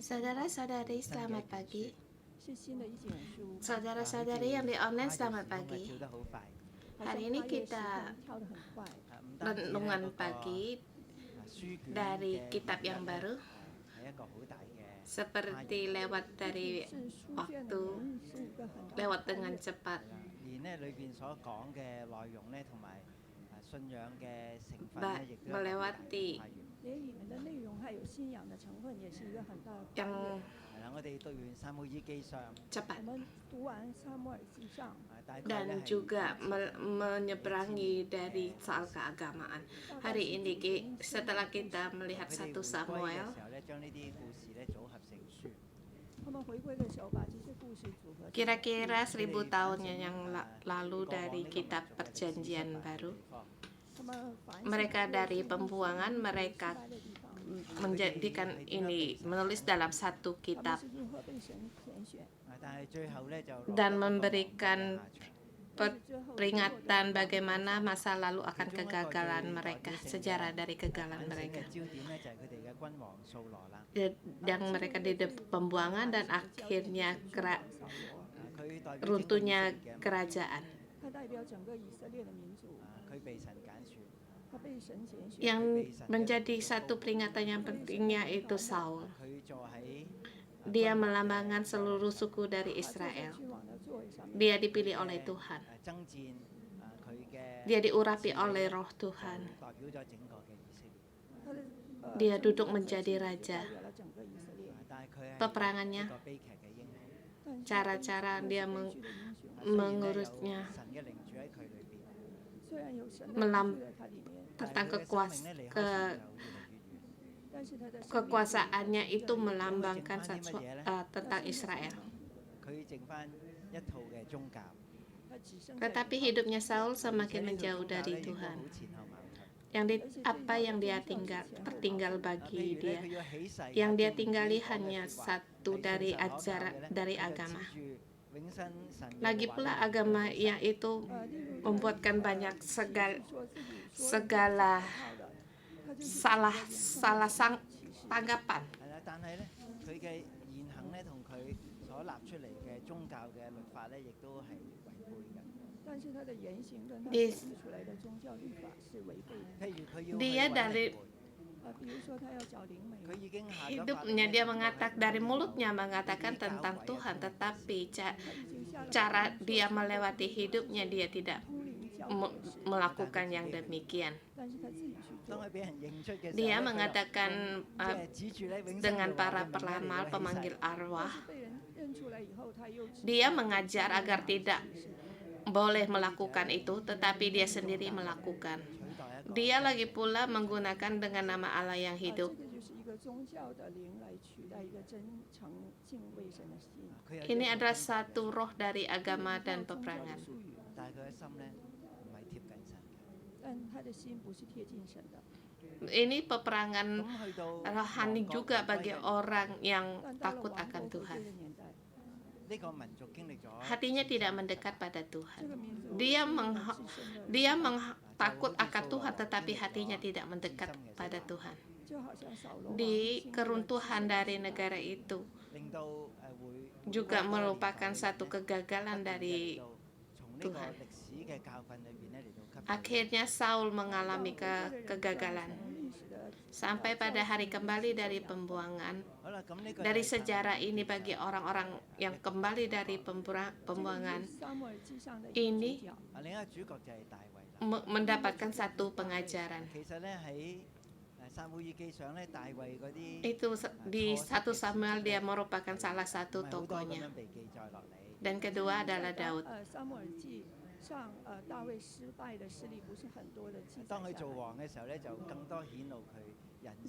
Saudara-saudari, selamat pagi. Saudara-saudari yang di online, selamat pagi. Hari ini kita renungan pagi dari kitab yang baru, seperti lewat dari waktu, lewat dengan cepat. Melewati yang cepat dan juga menyeberangi dari soal keagamaan. Hari ini setelah kita melihat 1 Samuel, kira-kira 1000 tahun yang lalu dari kitab Perjanjian Baru, mereka dari pembuangan, mereka menjadikan ini, menulis dalam satu kitab dan memberikan peringatan bagaimana masa lalu akan kegagalan mereka, sejarah dari kegagalan mereka, yang mereka di pembuangan dan akhirnya runtuhnya kerajaan. Yang menjadi satu peringatan yang pentingnya itu Saul. Dia melambangkan seluruh suku dari Israel. Dia dipilih oleh Tuhan. Dia diurapi oleh Roh Tuhan. Dia duduk menjadi raja. Peperangannya, cara-cara dia mengurusnya, tentang kekuasaannya itu melambangkan tentang Israel. Tetapi hidupnya Saul semakin menjauh dari Tuhan. Apa yang dia tertinggal bagi dia, yang dia tinggali hanya satu dari agama. Lagi pula agama yang itu membuatkan banyak segala salah tanggapan. Dia dari hidupnya, dia mengatakan, dari mulutnya mengatakan tentang Tuhan, tetapi cara dia melewati hidupnya, dia tidak melakukan yang demikian. Dia mengatakan dengan para peramal, pemanggil arwah, dia mengajar agar tidak boleh melakukan itu, tetapi dia sendiri melakukan. Dia lagi pula menggunakan dengan nama Allah yang hidup. Ini adalah satu roh dari agama dan peperangan. Ini peperangan rohani juga bagi orang yang takut akan Tuhan. Hatinya tidak mendekat pada Tuhan. Dia takut akan Tuhan, tetapi hatinya tidak mendekat pada Tuhan. Di keruntuhan dari negara itu juga merupakan satu kegagalan dari Tuhan. Akhirnya Saul mengalami kegagalan sampai pada hari kembali dari pembuangan. Dari sejarah ini, bagi orang-orang yang kembali dari pembuangan ini mendapatkan satu pengajaran. Itu di 1 Samuel dia merupakan salah satu tokohnya. Dan kedua adalah Daud.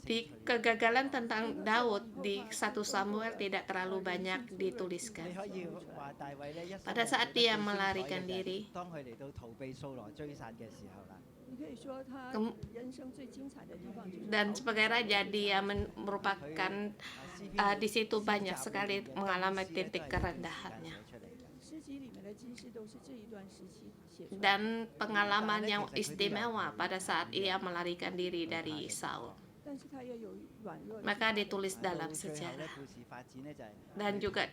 Di kegagalan tentang Daud di 1 Samuel tidak terlalu banyak dituliskan. Pada saat dia melarikan diri, dan sebagai raja, dia merupakan di situ banyak sekali mengalami titik kerendahannya. Dan pengalaman yang istimewa pada saat ia melarikan diri dari Saul. Maka ditulis dalam sejarah dan juga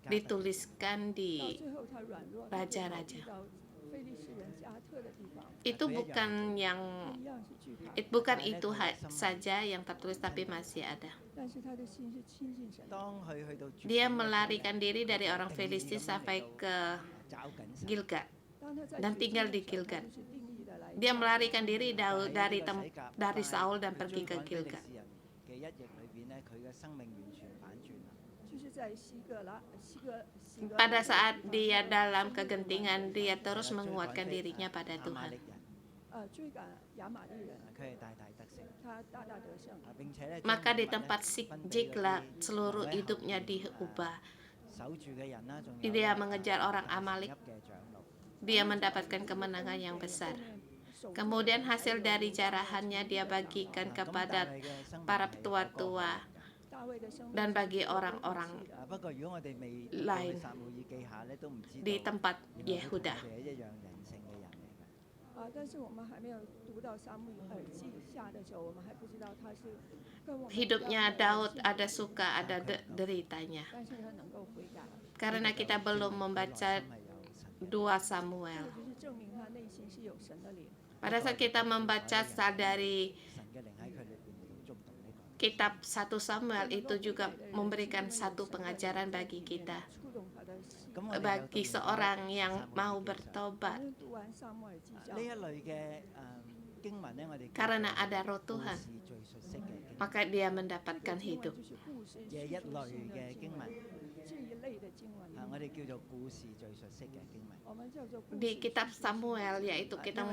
dituliskan di raja-raja. Itu bukan itu saja yang tertulis, tapi masih ada. Dia melarikan diri dari orang Filistin sampai ke Gilgal dan tinggal di Gilgal. Dia melarikan diri dari Saul dan pergi ke Gilgal. Pada saat dia dalam kegentingan, dia terus menguatkan dirinya pada Tuhan. Maka di tempat Ziklag seluruh hidupnya diubah. Dia mengejar orang Amalek. Dia mendapatkan kemenangan yang besar. Kemudian hasil dari jarahannya dia bagikan kepada para tua-tua dan bagi orang-orang lain di tempat Yehuda. Hidupnya Daud ada suka, ada deritanya. Karena kita belum membaca 2 Samuel. Pada saat kita membaca dari kitab 1 Samuel, itu juga memberikan satu pengajaran bagi kita, bagi seorang yang mau bertobat. Karena ada roh Tuhan, maka dia mendapatkan hidup. Di kitab Samuel, yaitu kita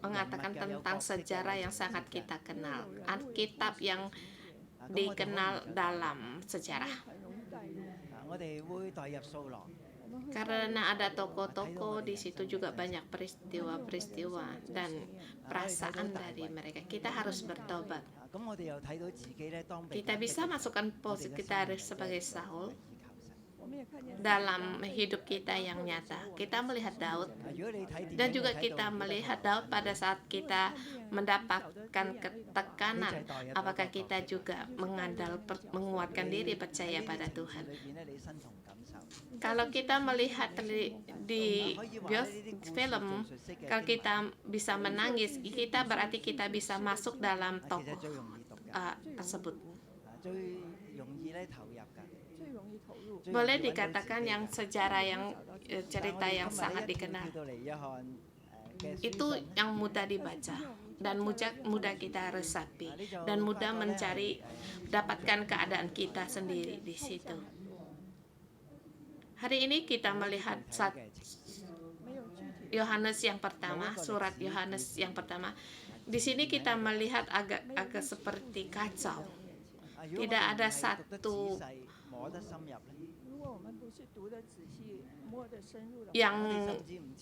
mengatakan tentang sejarah yang sangat kita kenal, kitab yang dikenal dalam sejarah. Karena ada tokoh-tokoh di situ, juga banyak peristiwa-peristiwa dan perasaan dari mereka. Kita harus bertobat. Kita bisa masukkan posisi kita sebagai Saul dalam hidup kita yang nyata. Kita melihat Daud, dan juga kita melihat Daud pada saat kita mendapatkan tekanan. Apakah kita juga menguatkan diri, percaya pada Tuhan? Kalau kita melihat di film, kalau kita bisa menangis, kita berarti kita bisa masuk dalam tokoh tersebut. Boleh dikatakan yang sejarah, yang cerita yang sangat dikenal, itu yang mudah dibaca dan mudah kita resapi dan mudah dapatkan keadaan kita sendiri di situ. Hari ini kita melihat Yohanes yang pertama, surat Yohanes yang pertama. Di sini kita melihat agak seperti kacau. Tidak ada satu yang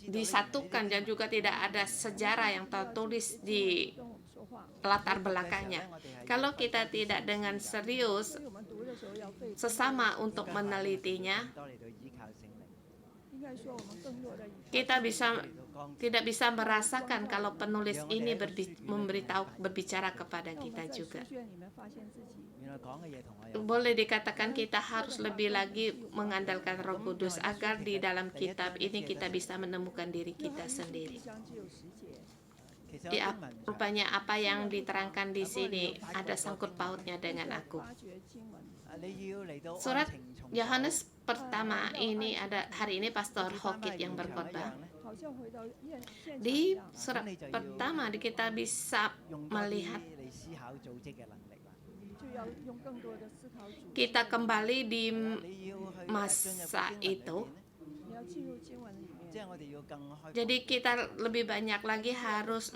disatukan, dan juga tidak ada sejarah yang tertulis di latar belakangnya. Kalau kita tidak dengan serius sesama untuk menelitinya, kita tidak bisa merasakan kalau penulis ini berbicara kepada kita juga. Boleh dikatakan kita harus lebih lagi mengandalkan Roh Kudus agar di dalam kitab ini kita bisa menemukan diri kita sendiri. Rupanya apa yang diterangkan di sini ada sangkut pautnya dengan aku. Surat Yohanes pertama ini hari ini Pastor Hokit yang berkhotbah. Di surat pertama kita bisa melihat kita kembali di masa itu. Jadi kita lebih banyak lagi harus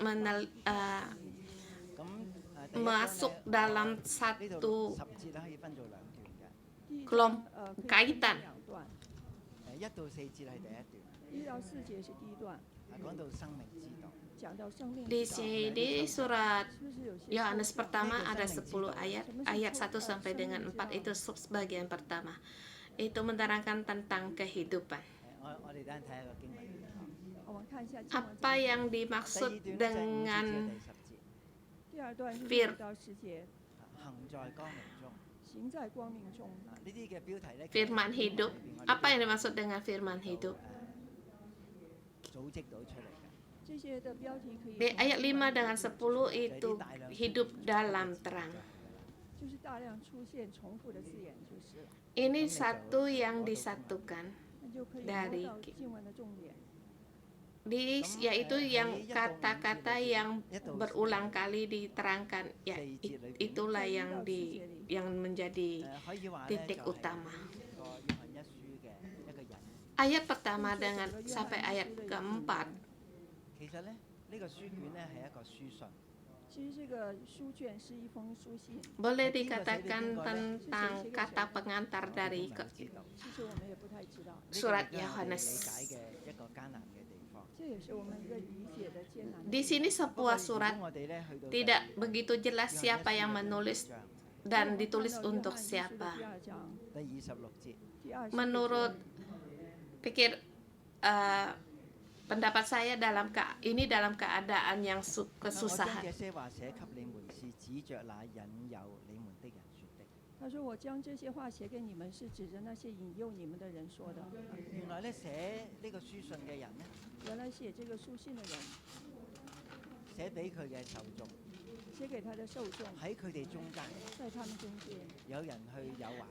masuk dalam satu kaitan. Di sini surat Yohanes pertama ada 10 ayat 1 sampai dengan 4, itu bagian pertama. Itu menerangkan tentang kehidupan. Apa yang dimaksud dengan Fir- Firman hidup. Apa yang dimaksud dengan firman hidup? Di ayat 5 dengan 10 itu hidup dalam terang. Ini satu yang disatukan dari yaitu yang kata-kata yang berulang kali diterangkan, ya itulah yang menjadi titik utama. Ayat pertama dengan sampai ayat keempat. Boleh dikatakan tentang kata pengantar dari surat Yohanes. Di sini sebuah surat tidak begitu jelas siapa yang menulis dan ditulis untuk siapa. Menurut pendapat saya dalam keadaan yang kesusahan.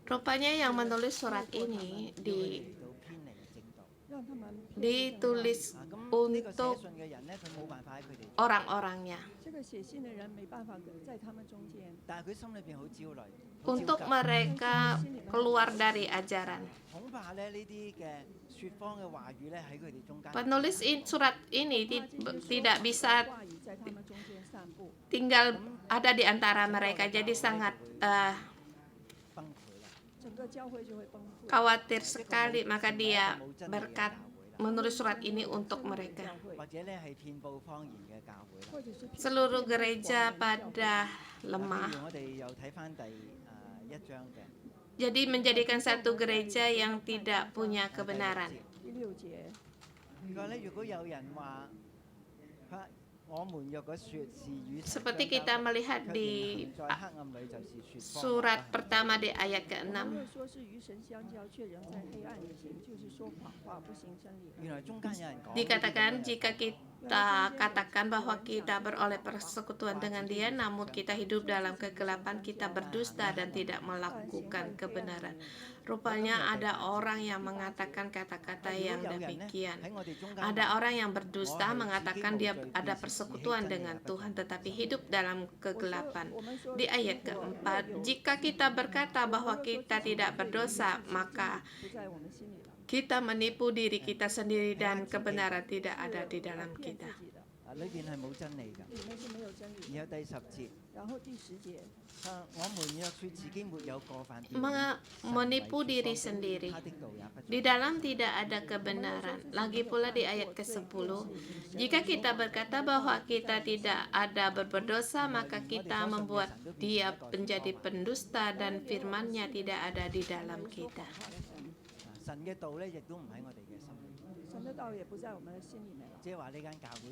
Rupanya yang menulis surat ini ditulis untuk orang-orangnya, untuk mereka keluar dari ajaran. Penulis surat ini tidak bisa tinggal ada di antara mereka, jadi sangat khawatir sekali, maka dia menulis surat ini untuk mereka. Seluruh gereja pada lemah, jadi menjadikan satu gereja yang tidak punya kebenaran. Seperti kita melihat di surat pertama di ayat ke-6, dikatakan jika kita katakan bahwa kita beroleh persekutuan dengan Dia, namun kita hidup dalam kegelapan, kita berdusta dan tidak melakukan kebenaran. Rupanya ada orang yang mengatakan kata-kata yang demikian. Ada orang yang berdusta mengatakan dia ada persekutuan dengan Tuhan, tetapi hidup dalam kegelapan. Di ayat keempat, jika kita berkata bahwa kita tidak berdosa, maka kita menipu diri kita sendiri dan kebenaran tidak ada di dalam kita. Menipu diri sendiri. Di dalam tidak ada kebenaran. Lagi pula di ayat ke-10, jika kita berkata bahwa kita tidak ada berdosa, maka kita membuat Dia menjadi pendusta dan firman-Nya tidak ada di dalam kita.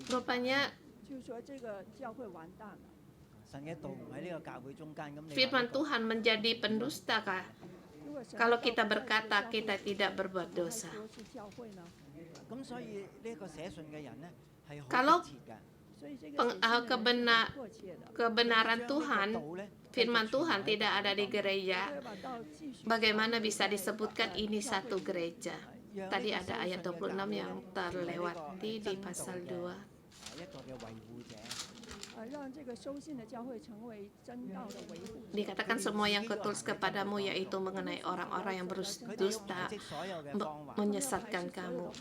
Rupanya firman Tuhan menjadi pendusta kah? Kalau kita berkata kita tidak berbuat dosa. Kalau kebenaran Tuhan, firman Tuhan tidak ada di gereja, bagaimana bisa disebutkan ini satu gereja? Tadi ada ayat 26 yang terlewati di pasal 2. Dikatakan semua yang kutulis kepadamu, yaitu mengenai orang-orang yang berdusta, menyesatkan kamu.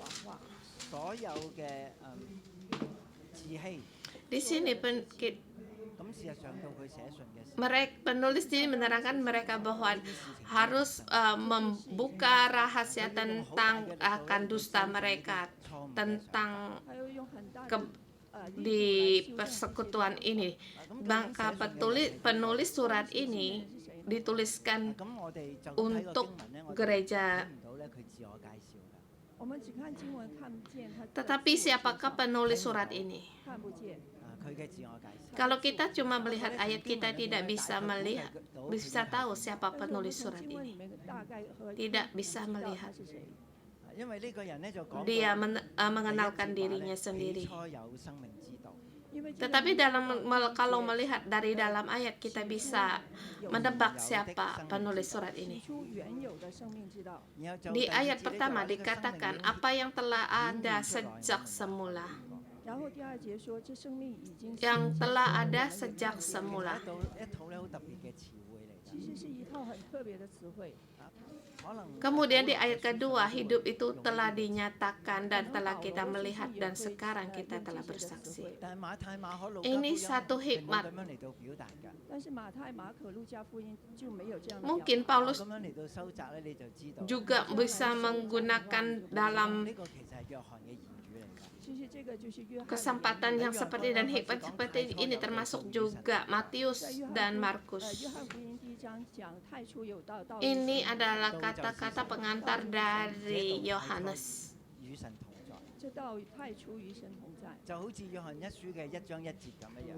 Di sini penulis ini menerangkan mereka bahwa harus membuka rahasia tentang akan dusta mereka, tentang di persekutuan ini. Maka penulis surat ini dituliskan untuk gereja. Tetapi siapakah penulis surat ini? Kalau kita cuma melihat ayat, kita tidak bisa tahu siapa penulis surat ini. Tidak bisa melihat. Dia mengenalkan dirinya sendiri. Tetapi kalau melihat dari dalam ayat, kita bisa menebak siapa penulis surat ini. Di ayat pertama dikatakan apa yang telah ada sejak semula. Yang telah ada sejak semula. Kemudian di ayat kedua, hidup itu telah dinyatakan dan telah kita melihat dan sekarang kita telah bersaksi. Ini satu hikmat. Mungkin Paulus juga bisa menggunakan dalam kesempatan yang seperti dan hikmat seperti ini, termasuk juga Matius dan Markus. Ini adalah kata-kata pengantar dari Yohanes.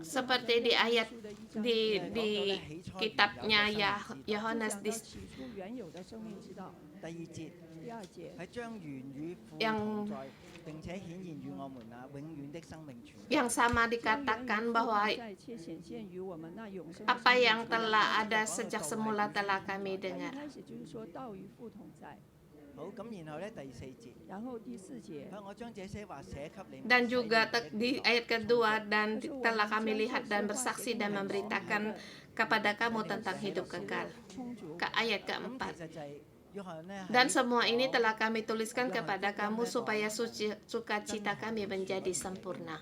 Seperti di ayat di kitabnya Yohanes yang sama dikatakan bahwa apa yang telah ada sejak semula telah kami dengar. Dan juga di ayat kedua, dan telah kami lihat dan bersaksi dan memberitakan kepada kamu tentang hidup kekal. Ke ayat keempat. Dan semua ini telah kami tuliskan kepada kamu supaya sukacita kami menjadi sempurna.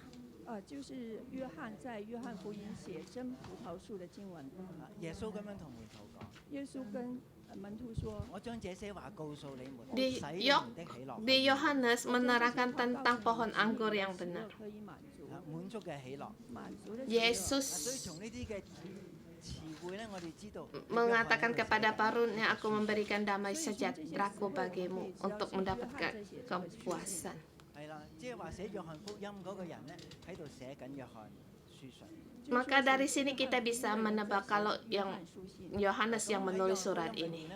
Di Yohanes menerangkan tentang pohon anggur yang benar. Yesus mengatakan kepada Parutnya, aku memberikan damai sejahteraku bagimu untuk mendapatkan kepuasan. Maka dari sini kita bisa menebak kalau yang Yohanes yang menulis surat ini.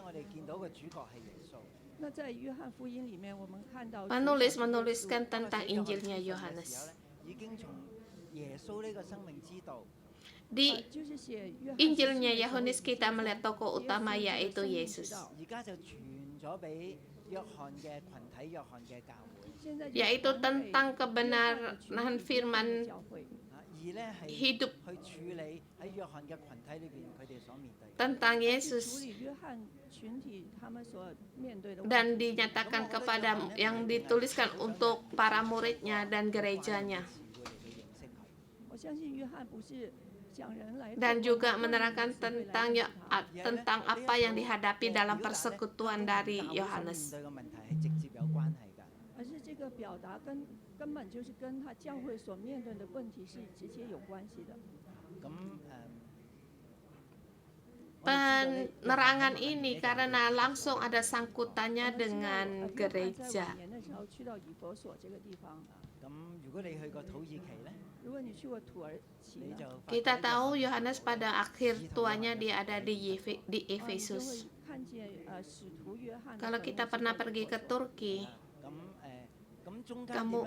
Penulis menuliskan tentang Injilnya Yohanes. Di Injilnya Yohanes kita melihat tokoh utama yaitu Yesus, yaitu tentang kebenaran firman hidup tentang Yesus, dan dinyatakan kepada yang dituliskan untuk para muridnya dan gerejanya. Dan juga menerangkan tentang apa yang dihadapi dalam persekutuan dari Yohanes. Penerangan ini karena langsung ada sangkutannya dengan gereja. Kita tahu Yohanes pada akhir tuanya dia ada di Efesus. Kalau kita pernah pergi ke Turki, kamu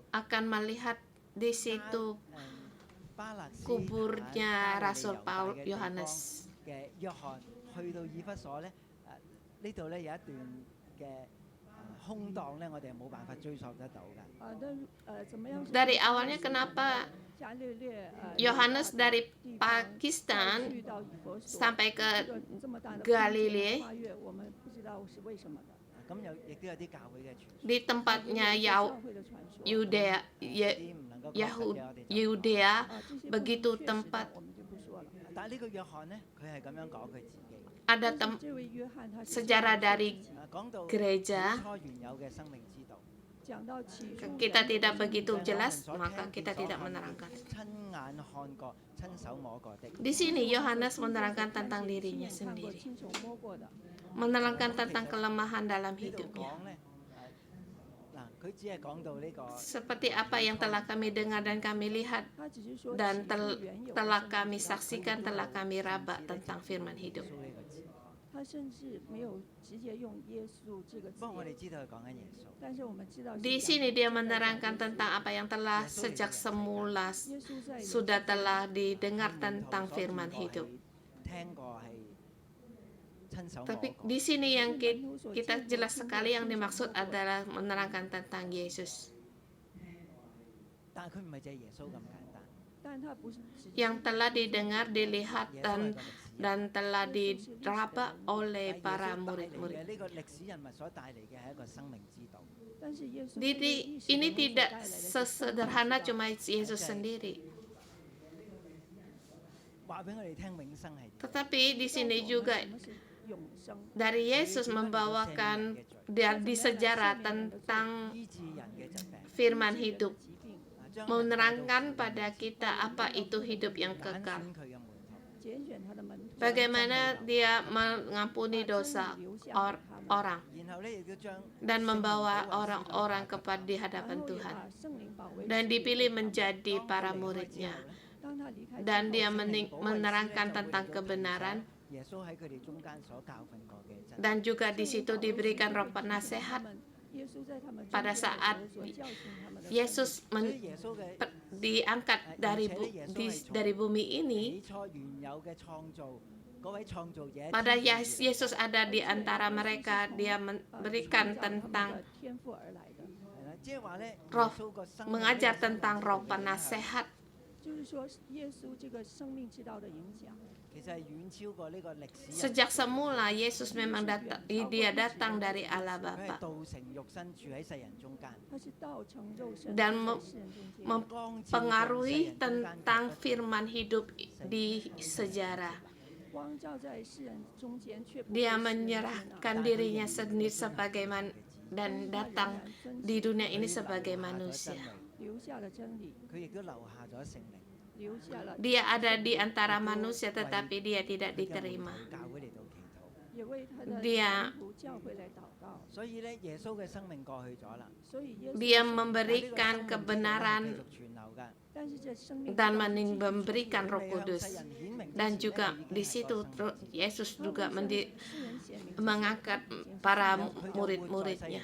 akan melihat di situ kuburnya Rasul Paul Yohanes. Dari awalnya kenapa Yohanes dari Pakistan sampai ke Galilea, di tempatnya Yudea, begitu tempat ada sejarah dari gereja. Kita tidak begitu jelas, maka kita tidak menerangkan. Di sini Yohanes menerangkan tentang dirinya sendiri, menerangkan tentang kelemahan dalam hidupnya. seperti apa yang telah kami dengar dan kami lihat dan telah kami saksikan, telah kami raba tentang firman hidup. Di sini dia menerangkan tentang apa yang telah sejak semula sudah telah didengar tentang firman hidup. Tapi di sini yang kita jelas sekali yang dimaksud adalah menerangkan tentang Yesus. Yang telah didengar, dilihat, dan telah diraba oleh para murid-murid. Ini tidak sesederhana cuma Yesus sendiri. Tetapi di sini juga dari Yesus membawakan di sejarah tentang firman hidup, menerangkan pada kita apa itu hidup yang kekal. Bagaimana dia mengampuni dosa orang dan membawa orang-orang kepada di hadapan Tuhan, dan dipilih menjadi para muridnya, dan dia menerangkan tentang kebenaran, dan juga di situ diberikan roh penasehat pada saat Yesus diangkat dari bumi ini. Pada Yesus ada di antara mereka, dia memberikan tentang roh, mengajar tentang roh penasehat. Sejak semula Yesus memang datang dari Allah Bapa dan mempengaruhi tentang firman hidup di sejarah. Dia menyerahkan dirinya sendiri sebagaimana dan datang di dunia ini sebagai manusia. Dia ada di antara manusia, tetapi dia tidak diterima. Dia memberikan kebenaran dan memberikan Roh Kudus, dan juga di situ Yesus juga mengangkat para murid-muridnya.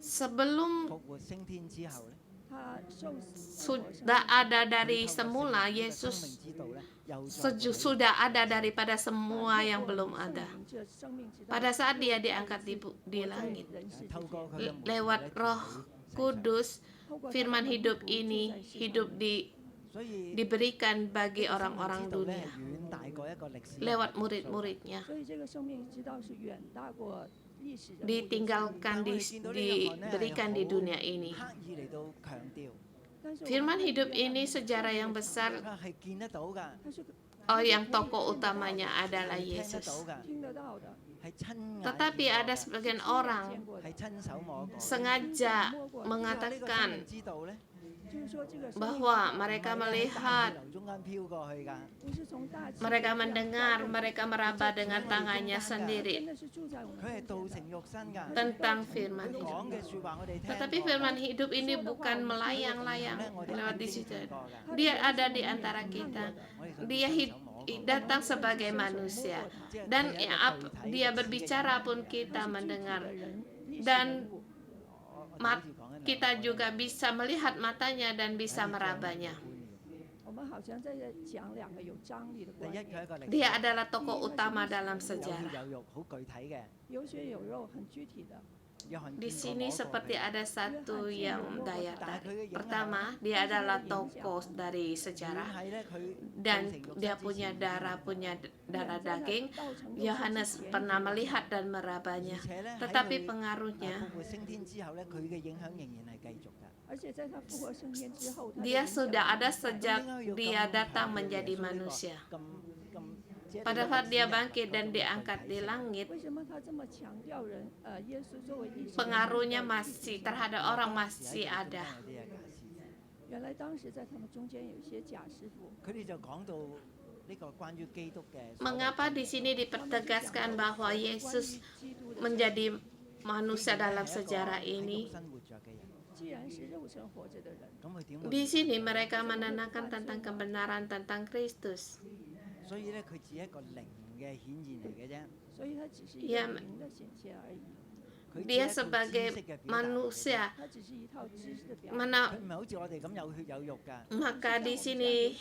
Sebelum sudah ada dari semula, Yesus sudah ada daripada semua yang belum ada. Pada saat dia diangkat di langit, lewat Roh Kudus, firman hidup ini diberikan bagi orang-orang dunia lewat murid-muridnya. Diberikan di dunia ini. Firman hidup ini sejarah yang besar. Yang tokoh utamanya adalah Yesus. Tetapi ada sebagian orang sengaja mengatakan bahwa mereka melihat, mereka mendengar, mereka meraba dengan tangannya sendiri tentang firman hidup. Tetapi firman hidup ini bukan melayang-layang lewat di situ. Dia ada di antara kita. Dia datang sebagai manusia, dan dia berbicara pun kita mendengar, dan kita juga bisa melihat matanya dan bisa merabanya. Dia adalah tokoh utama dalam sejarah. Di sini seperti ada satu yang daya tarik. Pertama, dia adalah tokoh dari sejarah, dan dia punya darah daging. Yohanes pernah melihat dan merabanya, tetapi pengaruhnya dia sudah ada sejak dia datang menjadi manusia. Pada saat dia bangkit dan diangkat di langit, pengaruhnya masih terhadap orang masih ada. Mengapa di sini dipertegaskan bahwa Yesus menjadi manusia dalam sejarah ini? Di sini mereka menanamkan tentang kebenaran tentang Kristus. Ya, dia sebagai manusia, maka di sini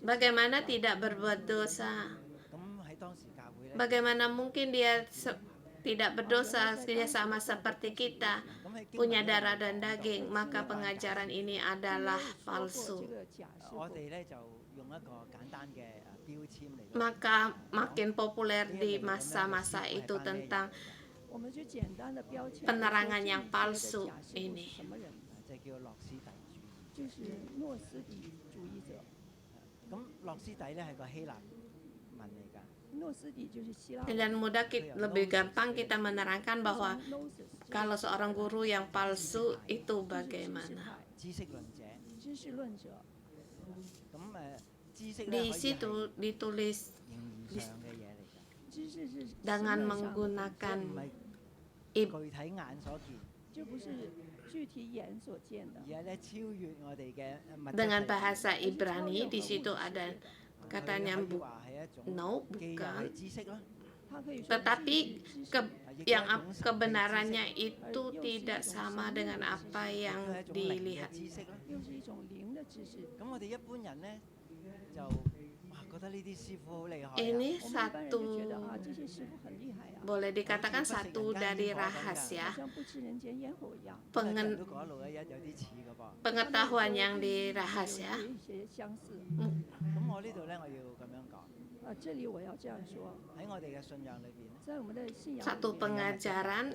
bagaimana tidak berbuat dosa? Bagaimana mungkin dia tidak berdosa? Dia sama seperti kita, punya darah dan daging. Maka pengajaran ini adalah palsu. Maka makin populer di masa-masa itu tentang penerangan yang palsu ini. Dan mudah lebih gampang kita menerangkan bahwa kalau seorang guru yang palsu itu bagaimana. Di situ ditulis dengan menggunakan dengan bahasa Ibrani. Di situ ada katanya bukan, tetapi kebenarannya itu tidak sama dengan apa yang dilihat. Ini satu, boleh dikatakan satu dari rahasia pengetahuan yang dirahasia. Satu pengajaran,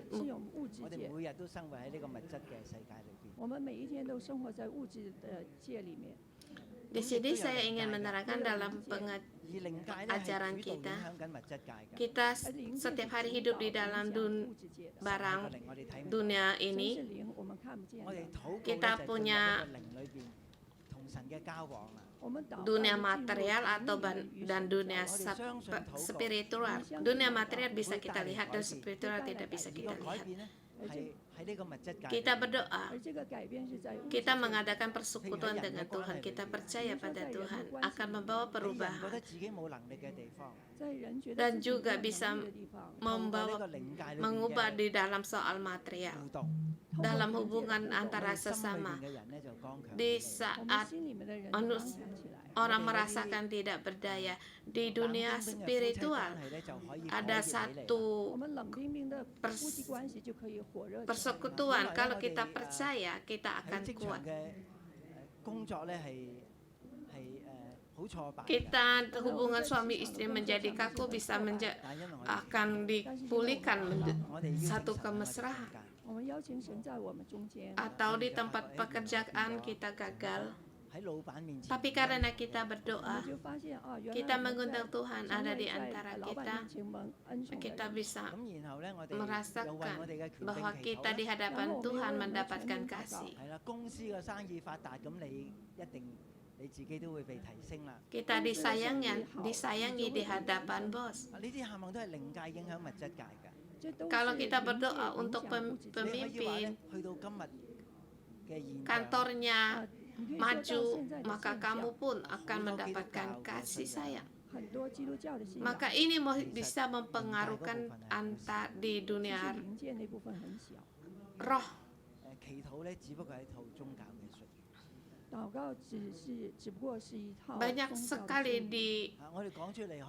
di sini saya ingin menerangkan dalam ajaran kita, kita setiap hari hidup di dalam barang dunia ini. Kita punya dunia material dan dunia spiritual. Dunia material bisa kita lihat dan spiritual tidak bisa kita lihat. Kita berdoa, kita mengadakan persekutuan dengan Tuhan, kita percaya pada Tuhan akan membawa perubahan dan juga bisa mengubah di dalam soal material, dalam hubungan antara sesama. Di saat orang merasakan tidak berdaya di dunia spiritual, ada satu persekutuan. Kalau kita percaya, kita akan kuat. Kita hubungan suami istri menjadi kaku bisa akan dipulihkan satu kemesraan. Atau di tempat pekerjaan kita gagal, tapi karena kita berdoa, kita mengundang Tuhan ada di antara kita, kita bisa merasakan bahwa kita di hadapan Tuhan mendapatkan kasih. Kita disayangi di hadapan bos. Kalau kita berdoa untuk pemimpin, kantornya maju, maka kamu pun akan mendapatkan kasih sayang. Maka ini bisa mempengaruhkan di dunia roh. Banyak sekali di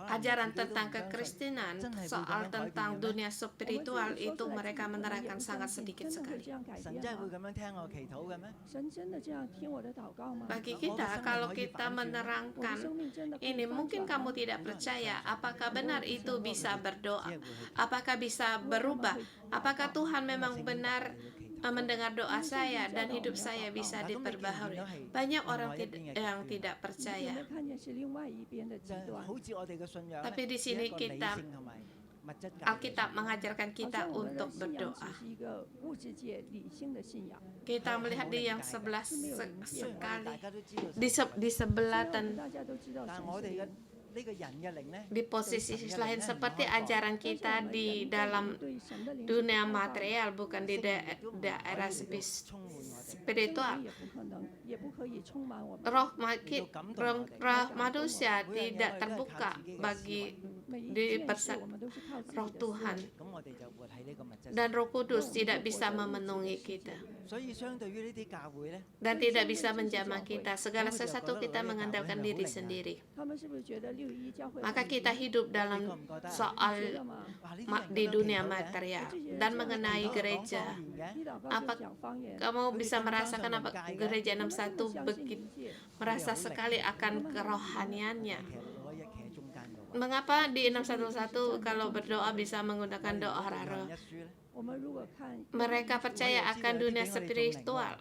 ajaran tentang kekristenan, soal tentang dunia spiritual itu mereka menerangkan sangat sedikit sekali. Bagi kita, kalau kita menerangkan ini, mungkin kamu tidak percaya, apakah benar itu bisa berdoa? Apakah bisa berubah? Apakah Tuhan memang benar mendengar doa saya dan hidup saya bisa diperbaharui? Banyak orang yang tidak percaya. Tapi di sini kita Alkitab mengajarkan kita untuk berdoa. Kita melihat di yang sebelah sekali di sebelah di posisi lain seperti ajaran kita di dalam dunia material, bukan di daerah spiritual. Roh manusia tidak terbuka bagi roh Tuhan, dan Roh Kudus tidak bisa memenuhi kita dan tidak bisa menjamah kita. Segala sesuatu kita mengandalkan diri sendiri. Maka kita hidup dalam soal di dunia material. Dan mengenai gereja, apa kamu bisa merasakan apa gereja 61 begitu merasa sekali akan kerohaniannya? Mengapa di 611 kalau berdoa bisa menggunakan doa roh? Mereka percaya akan dunia spiritual.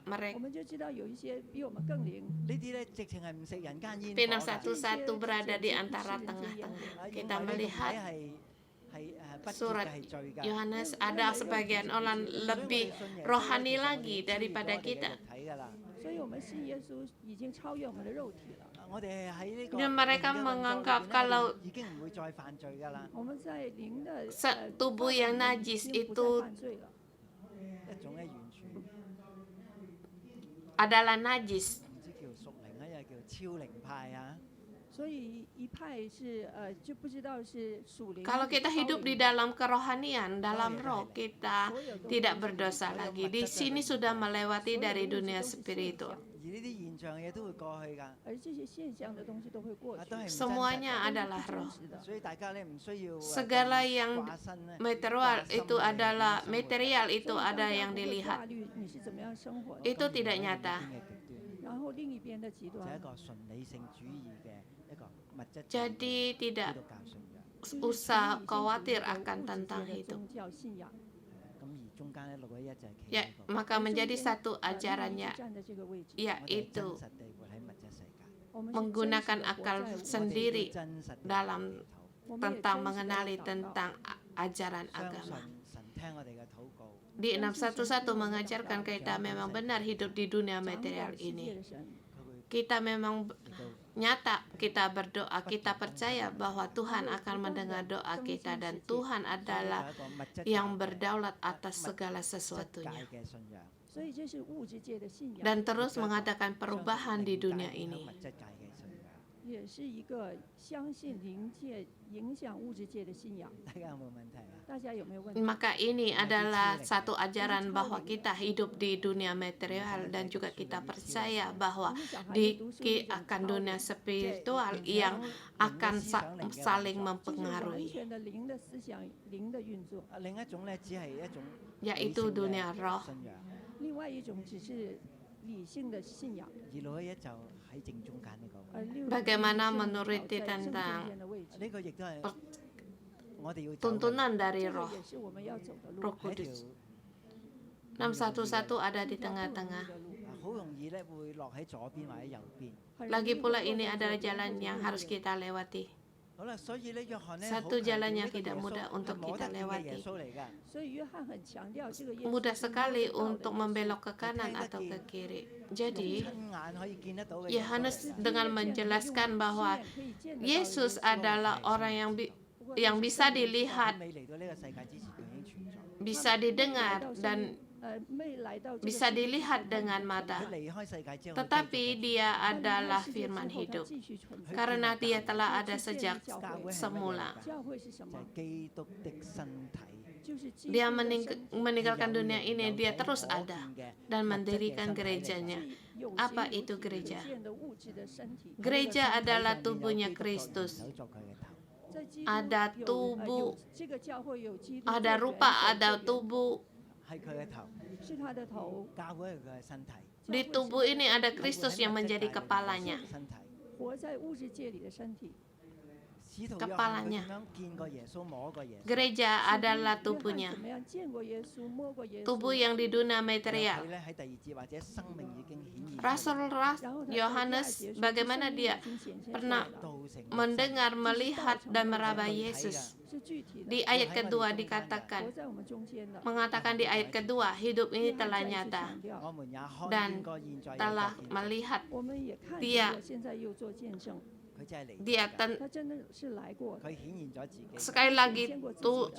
P611 berada di antara tengah-tengah. Kita melihat surat Yohanes, ada sebagian orang lebih rohani lagi daripada kita. Dan mereka menganggap kalau tubuh yang najis itu adalah najis. Kalau kita hidup di dalam kerohanian, dalam roh, kita tidak berdosa lagi. Di sini sudah melewati dari dunia spiritual. Semuanya adalah roh. Segala yang material itu ada yang dilihat. Itu tidak nyata. Jadi tidak usah khawatir akan tentang itu. Ya, maka menjadi satu ajarannya, yaitu menggunakan akal sendiri dalam tentang mengenali tentang ajaran agama. Di 611 mengajarkan kita memang benar hidup di dunia material ini. Kita memang nyata, kita berdoa, kita percaya bahwa Tuhan akan mendengar doa kita dan Tuhan adalah yang berdaulat atas segala sesuatunya. Dan terus mengadakan perubahan di dunia ini. Maka ini adalah satu ajaran bahwa kita hidup di dunia material dan juga kita percaya bahwa akan dunia spiritual yang akan saling mempengaruhi, yaitu dunia roh. Bagaimana menurut tentang tuntunan dari Roh Kudus? 611 ada di tengah-tengah. Lagi pula ini adalah jalan yang harus kita lewati. Satu jalan yang tidak mudah untuk kita lewati. Mudah sekali untuk membelok ke kanan atau ke kiri. Jadi, Yohanes dengan menjelaskan bahwa Yesus adalah orang yang bisa dilihat, bisa didengar, dan bisa dilihat dengan mata, tetapi dia adalah firman hidup karena dia telah ada sejak semula. Dia meninggalkan dunia ini, dia terus ada dan mendirikan gerejanya. Apa itu gereja? Gereja adalah tubuhnya Kristus. Ada tubuh, ada rupa, ada tubuh. Di tubuh ini ada Kristus yang menjadi kepalanya. Gereja adalah tubuhnya. Tubuh yang di dunia material. Rasul Yohanes, bagaimana dia pernah mendengar, melihat, dan meraba Yesus. Di ayat kedua dikatakan, mengatakan di ayat kedua, hidup ini telah nyata dan telah melihat dia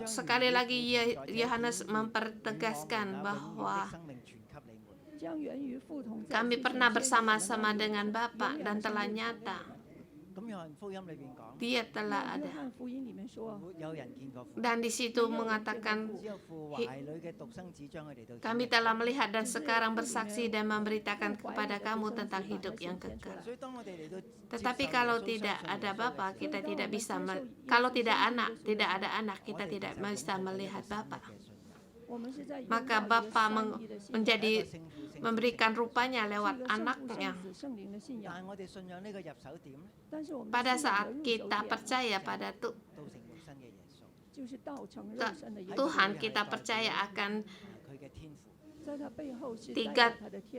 sekali lagi Yohanes mempertegaskan bahwa kami pernah bersama-sama dengan Bapa dan telah nyata dia telah ada. Dan di situ mengatakan kami telah melihat dan sekarang bersaksi dan memberitakan kepada kamu tentang hidup yang kekal. Tetapi kalau tidak ada Bapa, kita tidak bisa kalau tidak ada anak, kita tidak bisa melihat Bapa. Maka Bapa memberikan rupanya lewat anaknya. Pada saat kita percaya pada Tuhan, kita percaya akan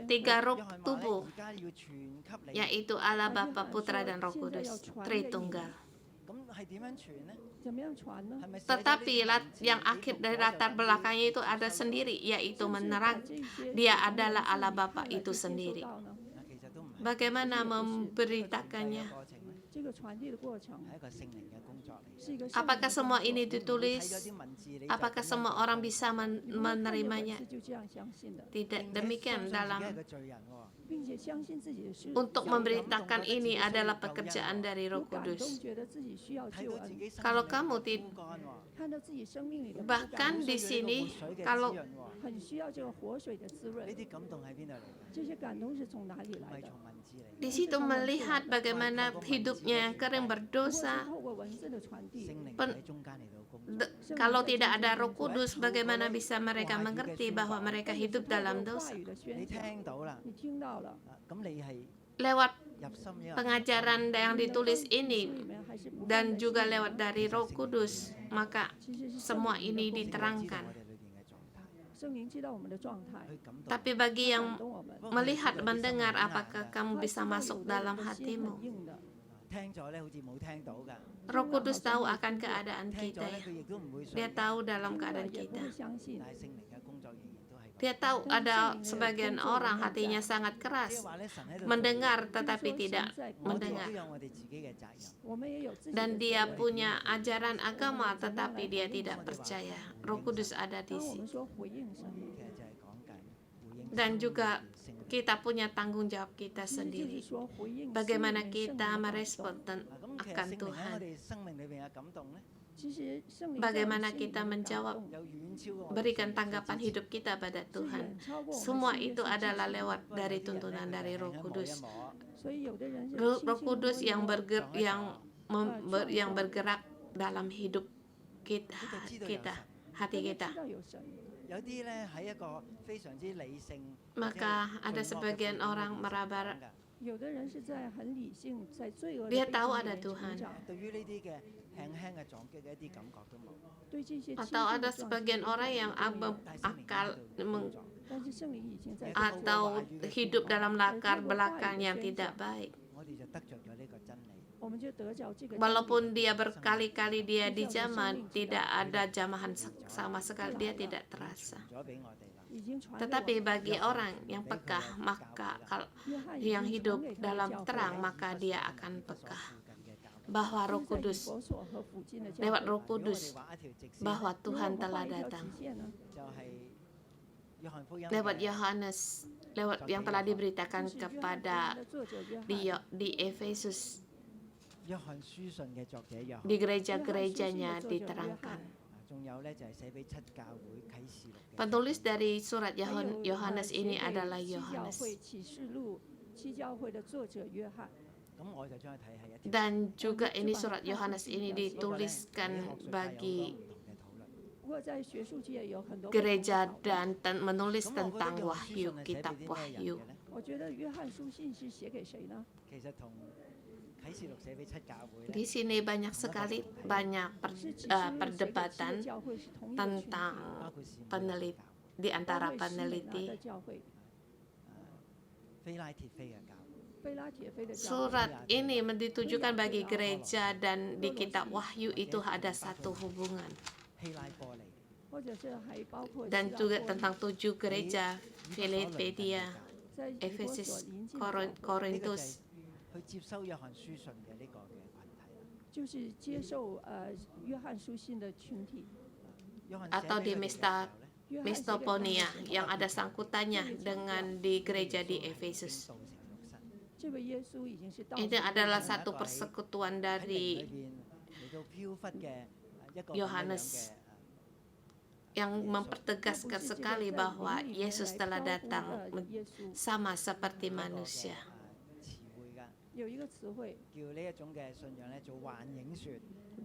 tiga roh tubuh, yaitu Allah, Bapa, Putra, dan Roh Kudus, Tritunggal. Tetapi yang akhir dari latar belakangnya itu ada sendiri, yaitu menerang dia adalah Allah Bapa itu sendiri. Bagaimana memberitakannya? Apakah semua ini ditulis? Apakah semua orang bisa menerimanya? Tidak demikian. Untuk memberitakan ini adalah pekerjaan dari Roh Kudus. Kalau kamu bahkan di sini, kalau di situ melihat bagaimana hidupnya yang kering berdosa. Kalau tidak ada Roh Kudus, bagaimana bisa mereka mengerti bahwa mereka hidup dalam dosa? Lewat pengajaran yang ditulis ini dan juga lewat dari Roh Kudus, maka semua ini diterangkan. Tapi bagi yang melihat, mendengar, apakah kamu bisa masuk dalam hatimu? Roh Kudus tahu akan keadaan kita. Dia tahu dalam keadaan kita. Dia tahu ada sebagian orang hatinya sangat keras, mendengar tetapi tidak mendengar. Dan dia punya ajaran agama tetapi dia tidak percaya. Roh Kudus ada di sini. Dan juga kita punya tanggung jawab kita sendiri. Bagaimana kita merespon akan Tuhan? Bagaimana kita menjawab, berikan tanggapan hidup kita pada Tuhan. Semua itu adalah lewat dari tuntunan dari Roh Kudus. Roh Kudus yang bergerak dalam hidup kita, hati kita. Maka ada sebagian orang meraba, dia tahu ada Tuhan. Atau ada sebagian orang yang akal atau hidup dalam latar belakang yang tidak baik. Walaupun dia berkali-kali dia dijamah, tidak ada jamahan sama sekali, dia tidak terasa. Tetapi bagi orang yang peka, maka yang hidup dalam terang, maka dia akan peka bahwa Roh Kudus, lewat Roh Kudus, bahwa Tuhan telah datang. Lewat Yohanes, lewat yang telah diberitakan kepada di Efesus, di gereja-gerejanya diterangkan. Penulis dari surat Yohanes ini adalah Yohanes. Dan juga ini surat Yohanes ini dituliskan bagi gereja dan menulis tentang wahyu, kitab wahyu. Di sini banyak sekali perdebatan tentang peneliti di antara peneliti Surat ini ditujukan bagi gereja dan di kitab Wahyu itu ada satu hubungan. Dan juga tentang 7 gereja, Philadelphia, Efesus, Korintus. Atau di Mistoponia yang ada sangkutannya dengan di gereja di Efesus. Ini adalah satu persekutuan dari Yohanes yang mempertegaskan sekali bahwa Yesus telah datang sama seperti manusia.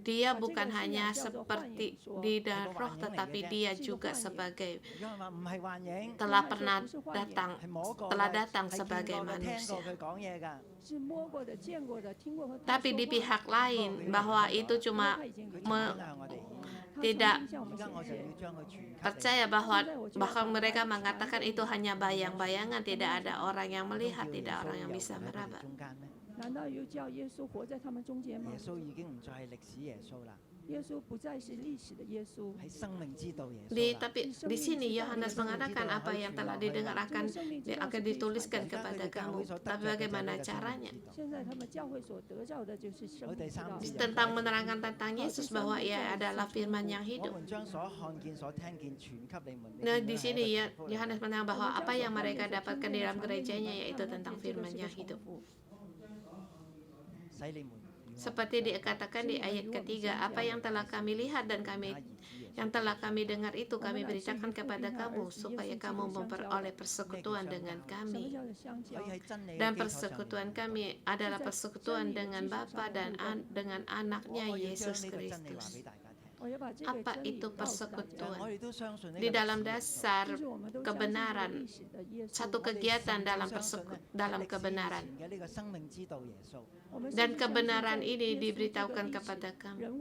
Dia bukan hanya seperti di dalam roh, tetapi dia juga sebagai telah datang sebagai manusia. Tapi di pihak lain bahwa itu cuma tidak percaya bahwa mereka mengatakan itu hanya bayang-bayangan, tidak ada orang yang melihat, tidak orang yang bisa meraba. Tapi di sini Yohanes mengatakan apa yang telah didengar akan dituliskan kepada kamu. Tapi bagaimana caranya? Tentang menerangkan tentang Yesus bahwa Ia adalah Firman yang hidup. Nah, di sini Yohanes mengatakan bahwa apa yang mereka dapatkan di dalam gerejanya yaitu tentang Firman yang hidup. Seperti dikatakan di ayat ketiga, apa yang telah kami lihat dan yang telah kami dengar itu kami beritakan kepada kamu, supaya kamu memperoleh persekutuan dengan kami. Dan persekutuan kami adalah persekutuan dengan Bapa dan dengan anaknya Yesus Kristus. Apa itu persekutuan? Di dalam dasar kebenaran, satu kegiatan dalam kebenaran. Dan kebenaran ini diberitahukan kepada kami.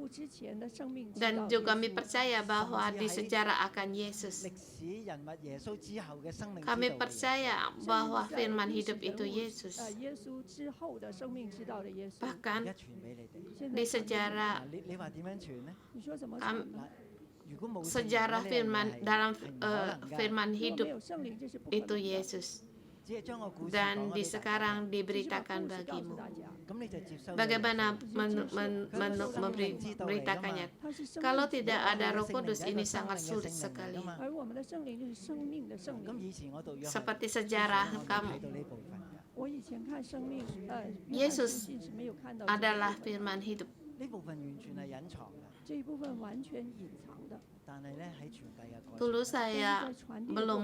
Dan juga kami percaya bahwa di sejarah akan Yesus. Kami percaya bahwa firman hidup itu Yesus. Bahkan di sejarah sejarah dalam firman hidup itu Yesus. Dan sekarang diberitakan bagimu. Bagaimana memberitakannya? Kalau tidak ada Roh Kudus, ini sangat sulit sekali. Seperti sejarah kamu, Yesus adalah firman hidup. Dulu saya belum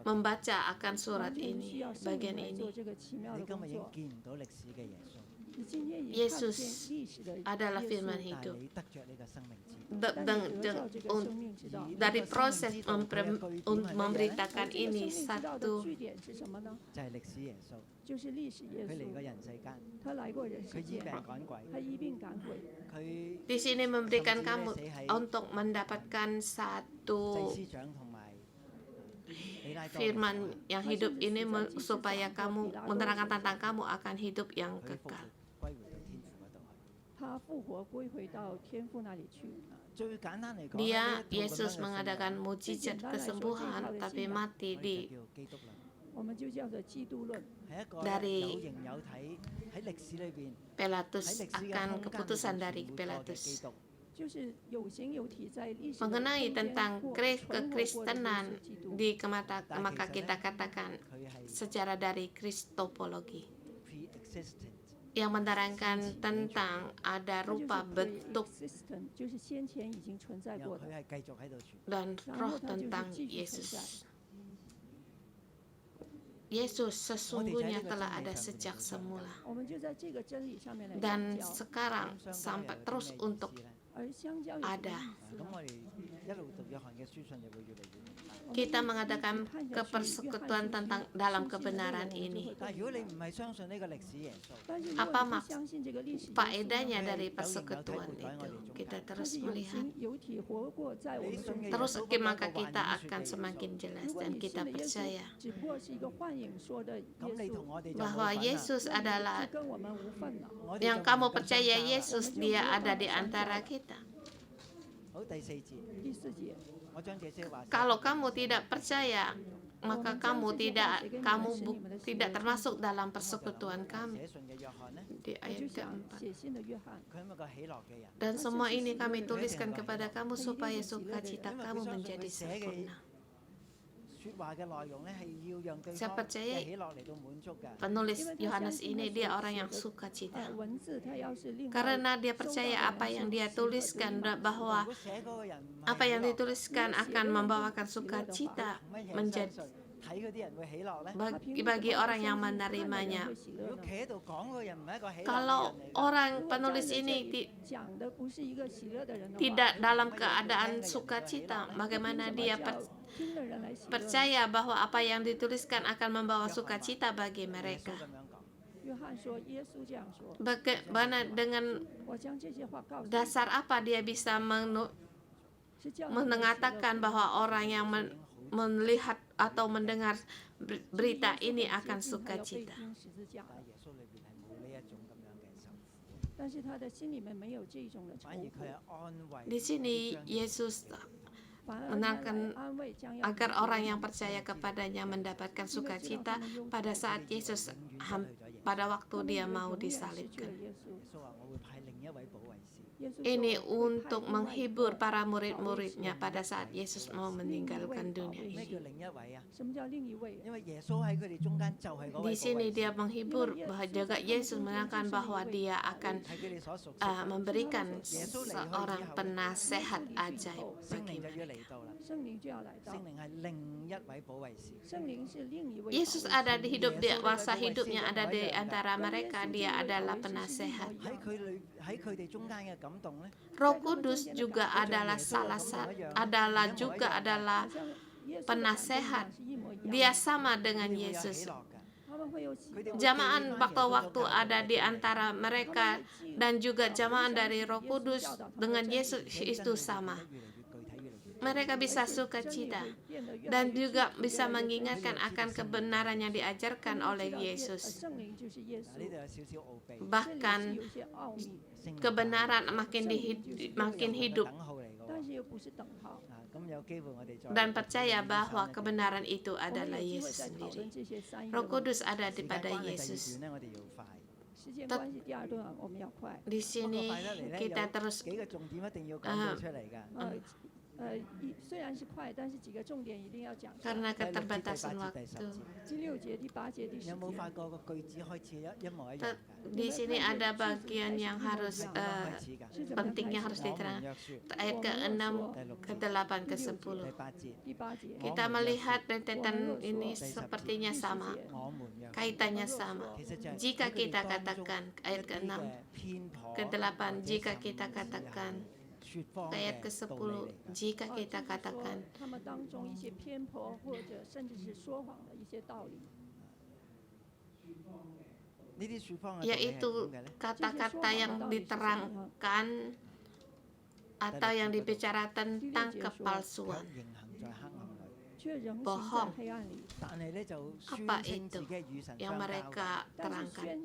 membaca akan surat ini, bagian ini. Yesus adalah firman hidup. Dari proses memberitakan ini, satu di sini memberikan kamu untuk mendapatkan satu firman yang hidup ini supaya kamu menerangkan tentang kamu akan hidup yang kekal. Yesus mengadakan mujizat kesembuhan, tapi mati dari Pilatus akan keputusan dari Pilatus. Mengenai tentang kekristenan maka kita katakan secara dari kristopologi yang menerangkan tentang ada rupa bentuk dan roh tentang Yesus. Yesus sesungguhnya telah ada sejak semula dan sekarang sampai terus untuk ada. kita mengadakan kepersekutuan tentang dalam kebenaran ini. Apa faedahnya dari persekutuan itu? Kita terus melihat, terus maka kita akan semakin jelas dan kita percaya bahwa Yesus adalah yang kamu percaya Yesus, dia ada di antara kita. Kalau kamu tidak percaya, maka kamu tidak termasuk dalam persekutuan kami. Di ayat keempat. Dan semua ini kami tuliskan kepada kamu supaya sukacita kamu menjadi sempurna. Saya percaya penulis Yohanes ini dia orang yang sukacita, karena dia percaya apa yang dia tuliskan, bahwa apa yang dituliskan akan membawakan sukacita menjadi bagi orang yang menerimanya. Kalau orang penulis ini tidak dalam keadaan sukacita, bagaimana dia percaya bahwa apa yang dituliskan akan membawa sukacita bagi mereka? Bagaimana, dengan dasar apa dia bisa mengatakan bahwa orang yang melihat atau mendengar berita ini akan sukacita? Di sini Yesus menekankan agar orang yang percaya kepadanya mendapatkan sukacita pada saat Yesus pada waktu dia mau disalibkan. Ini untuk menghibur para murid-muridnya pada saat Yesus mau meninggalkan dunia ini. Di sini dia menghibur bahwa juga Yesus menekankan bahwa dia akan memberikan seorang penasehat ajaib bagi mereka. Yesus ada di masa hidupnya ada di antara mereka, dia adalah penasehat. Roh Kudus juga adalah adalah penasehat. Dia sama dengan Yesus. Jamaan waktu ada di antara mereka dan juga jamaan dari Roh Kudus dengan Yesus itu sama. Mereka bisa sukacita dan juga bisa mengingatkan akan kebenaran yang diajarkan oleh Yesus. Bahkan kebenaran makin hidup dan percaya bahwa kebenaran itu adalah Yesus sendiri. Roh Kudus ada pada Yesus. Di sini kita terus karena keterbatasan waktu. Di sini ada bagian yang harus pentingnya harus diterangkan. Ayat ke-6, ke-8, ke-10. Kita melihat rentetan ini sepertinya sama, kaitannya sama. Jika kita katakan, ayat ke-6, ke-8, jika kita katakan, ayat ke-10, jika kita katakan yaitu kata-kata yang diterangkan atau yang dibicara tentang kepalsuan, bohong. Apa itu yang mereka terangkan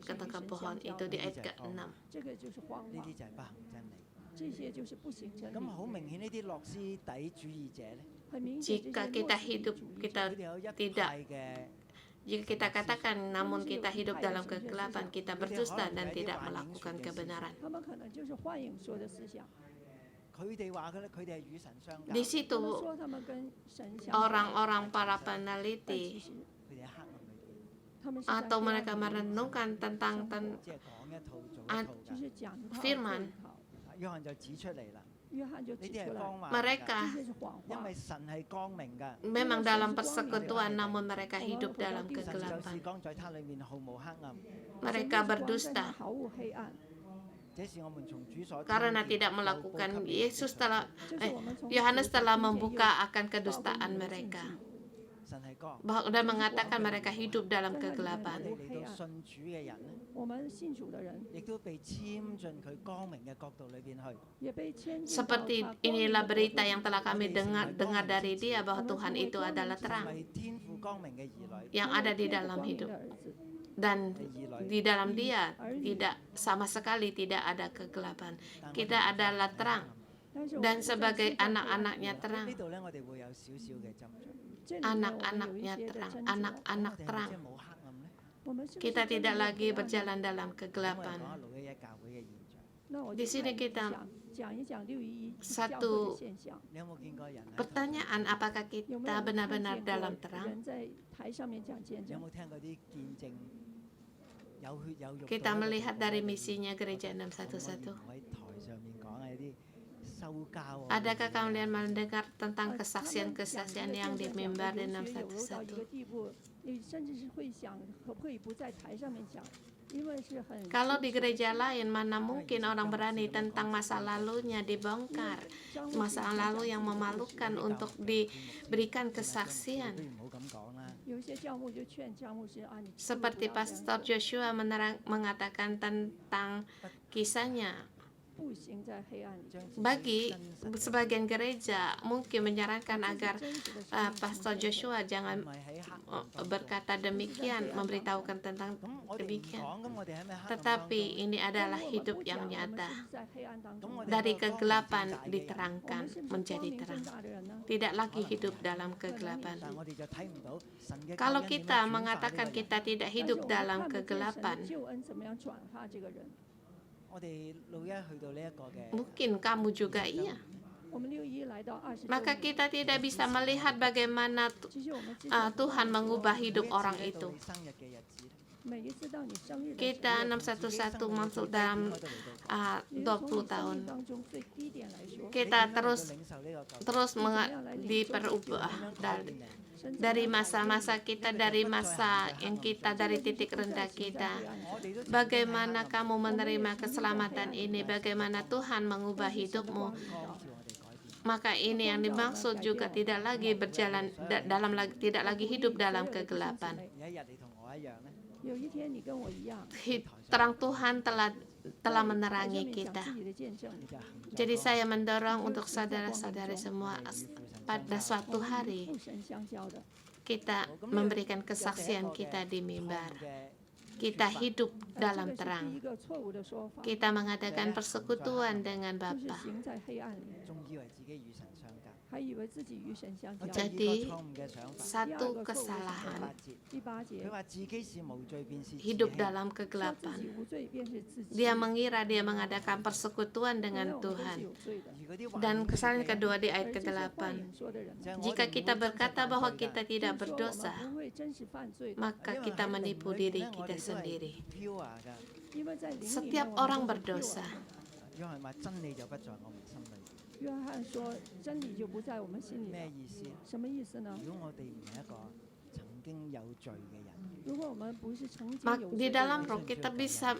tentang kebohongan itu di ayat ke-6? Jika kita hidup, jika kita katakan namun kita hidup dalam kegelapan, kita berdusta dan tidak melakukan kebenaran. Di situ orang-orang para peneliti atau mereka merenungkan tentang firman. Mereka memang dalam persekutuan, namun mereka hidup dalam kegelapan. Mereka berdusta. Karena tidak melakukan, Yohanes telah membuka akan kedustaan mereka dan mengatakan mereka hidup dalam kegelapan. Seperti inilah berita yang telah kami dengar dari Dia, bahwa Tuhan itu adalah terang yang ada di dalam hidup, dan di dalam Dia tidak sama sekali tidak ada kegelapan. Kita adalah terang, dan sebagai anak-anaknya terang, anak-anaknya terang, anak-anak terang, kita tidak lagi berjalan dalam kegelapan. Di sini kita satu pertanyaan, apakah kita benar-benar dalam terang? Kita melihat dari misinya Gereja 611. Adakah kalian mendengar tentang kesaksian-kesaksian yang di mimbar di 611? Kalau di gereja lain, mana mungkin orang berani tentang masa lalunya dibongkar, masa lalu yang memalukan untuk diberikan kesaksian. Seperti Pastor Joshua mengatakan tentang kisahnya. Bagi sebagian gereja mungkin menyarankan agar Pastor Joshua jangan berkata demikian, memberitahukan tentang demikian. Tetapi ini adalah hidup yang nyata. Dari kegelapan diterangkan menjadi terang. Tidak lagi hidup dalam kegelapan. Kalau kita mengatakan kita tidak hidup dalam kegelapan, mungkin kamu juga iya. Maka kita tidak bisa melihat bagaimana Tuhan mengubah hidup orang itu. Kita 611 masuk dalam 20 tahun. Kita terus diperubah dari masa-masa kita, dari masa yang kita, dari titik rendah kita. Bagaimana kamu menerima keselamatan ini? Bagaimana Tuhan mengubah hidupmu? Maka ini yang dimaksud juga tidak lagi berjalan tidak lagi hidup dalam kegelapan. Terang Tuhan telah menerangi kita. Jadi saya mendorong untuk saudara-saudari semua, pada suatu hari kita memberikan kesaksian kita di mimbar. Kita hidup dalam terang. Kita mengadakan persekutuan dengan Bapa. Jadi satu kesalahan, hidup dalam kegelapan. Dia mengira dia mengadakan persekutuan dengan Tuhan. Dan kesalahan kedua di ayat ke-8, jika kita berkata bahwa kita tidak berdosa, maka kita menipu diri kita sendiri. Setiap orang berdosa. 约翰说：“真理就不在我们心里了。”什么意思呢？Di dalam roh kita bisa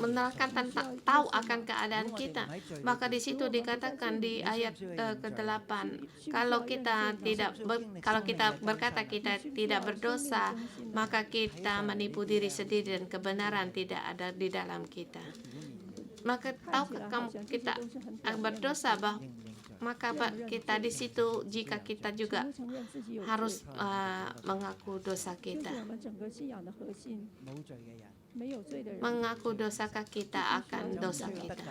menerangkan tentang tahu akan keadaan kita. Maka di situ dikatakan di ayat ke-8, kalau kita berkata kita tidak berdosa, maka kita menipu diri sendiri dan kebenaran tidak ada di dalam kita. Maka tahukah kamu kita berdosa, maka kita di situ jika kita juga harus mengaku dosa kita. Mengaku dosakah kita akan dosa kita?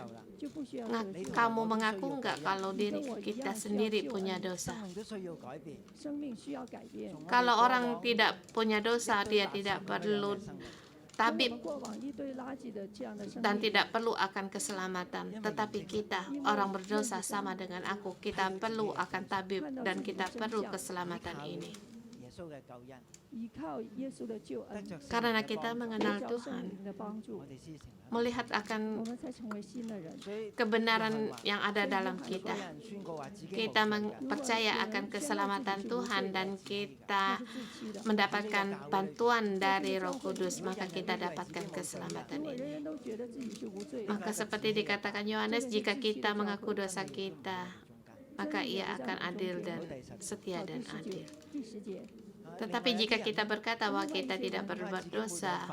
Kamu mengaku enggak kalau diri kita sendiri punya dosa? Kalau orang tidak punya dosa, dia tidak perlu tabib dan tidak perlu akan keselamatan. Tetapi kita, orang berdosa sama dengan aku, kita perlu akan tabib dan kita perlu keselamatan ini. 依靠耶稣的救恩， Karena kita mengenal 得着圣 Tuhan, 灵的帮助， melihat 我 akan 们才成为新的人。 kebenaran yang ada dalam kita. Kita percaya akan keselamatan Tuhan dan kita 那是自欺的。 mendapatkan bantuan dari Roh Kudus, maka kita dapatkan keselamatan 如果 ini. 人人都觉得自己是无罪， Maka seperti dikatakan Yohanes, jika kita mengaku dosa kita, maka ia akan adil dan setia 好， dan 第10 adil. 节，第10节， Tetapi jika kita berkata bahwa kita tidak berbuat dosa,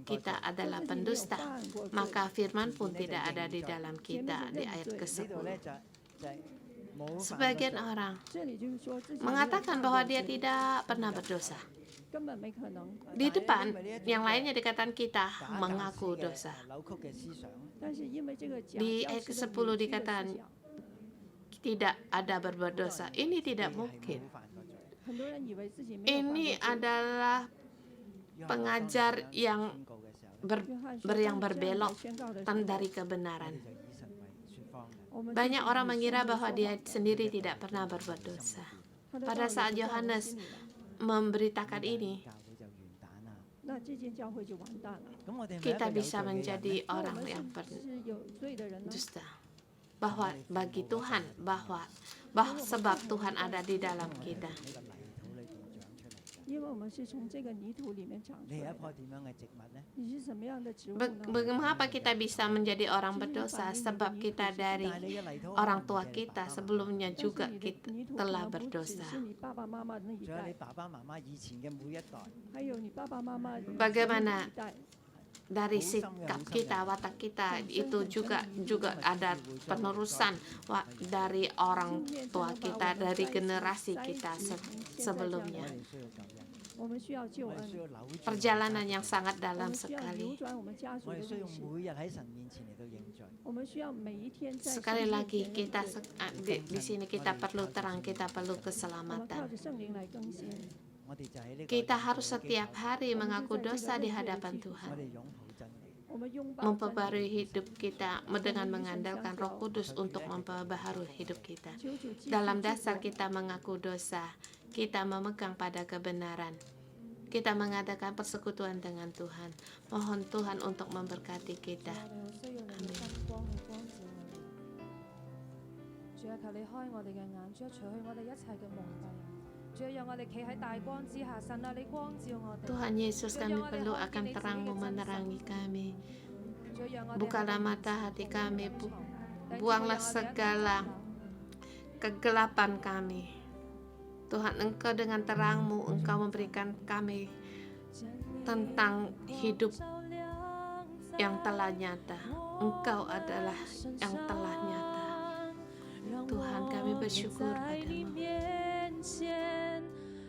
kita adalah 自己没有 pendusta, 犯过罪， maka firman pun tidak ada di dalam kita di ayat ke-10. Sebagian orang 这里就是说自己没有 mengatakan 犯 bahwa 过 dia 罪 tidak pernah berdosa. 根本没可能。 Di depan, yang lainnya dikatakan kita mengaku dosa. 但是因为这个假 Di 教 ayat 师的 ke-10 扭曲的 dikatakan 思想， tidak ada berbuat dosa. Ini tidak mungkin. 很多人以为自己没有犯 Ini 过罪。 adalah pengajar yang 约翰说， yang 当你这样来 berbelok 宣告的时 dari 候， kebenaran. 我们 Banyak 就是 orang 以 mengira 神为 bahwa 说 dia 谎， sendiri tidak pernah berbuat dosa. 他的 Pada 道理 saat 不在我们 Yohanes 心里了， memberitakan ini, 那这间教会就完蛋了。 kita bisa menjadi 那我 orang 们 yang 是有罪的人呢？ berdusta. Bahwa bagi Tuhan, bahwa sebab Tuhan ada di dalam kita. 因为我们是从这个泥土里面长出来的。你是什么样的植物 Be- 呢？ Mengapa kita bisa menjadi orang berdosa? Sebab kita dari orang tua kita sebelumnya 但是 juga 你的 kita 泥土可 telah 能不只 berdosa. 是你爸爸妈妈那一代，还有你爸爸妈妈以前的 Bagaimana 一代。 Dari sikap kita, watak kita itu juga ada penerusan dari orang tua kita, dari generasi kita sebelumnya. 我们需要救恩， Perjalanan yang sangat 我 dalam 们需要扭 sekali. 转我们家族的历史，我们需要每一天在 Sekali 神面 lagi 前 kita 认罪 di sini kita perlu terang, kita perlu 我们靠 keselamatan. 着圣灵来更新。 Kita harus setiap hari mengaku dosa di hadapan Tuhan, 我们拥抱真理， memperbarui hidup kita dengan mengandalkan Roh Kudus untuk memperbaharui hidup kita. 求主继续 Dalam 祝福 dasar kita mengaku dosa, kita memegang pada kebenaran. Kita mengadakan persekutuan dengan Tuhan. Mohon Tuhan untuk memberkati kita. 我哋好需要你嘅燈光去光照我哋。主啊，求你開我哋嘅眼，主啊，除去我哋一切嘅蒙蔽。主啊，讓我哋企喺大光之下，神啊，你光照我哋。 Tuhan Yesus, kami perlu akan terang-Mu menerangi kami. 主啊，讓我哋 Bukalah 喺你 mata hati kami, 面前 buanglah segala kegelapan kami. Tuhan, Engkau dengan terang-Mu, Engkau memberikan kami tentang hidup yang telah nyata. Engkau adalah yang telah nyata. Tuhan, kami bersyukur padamu.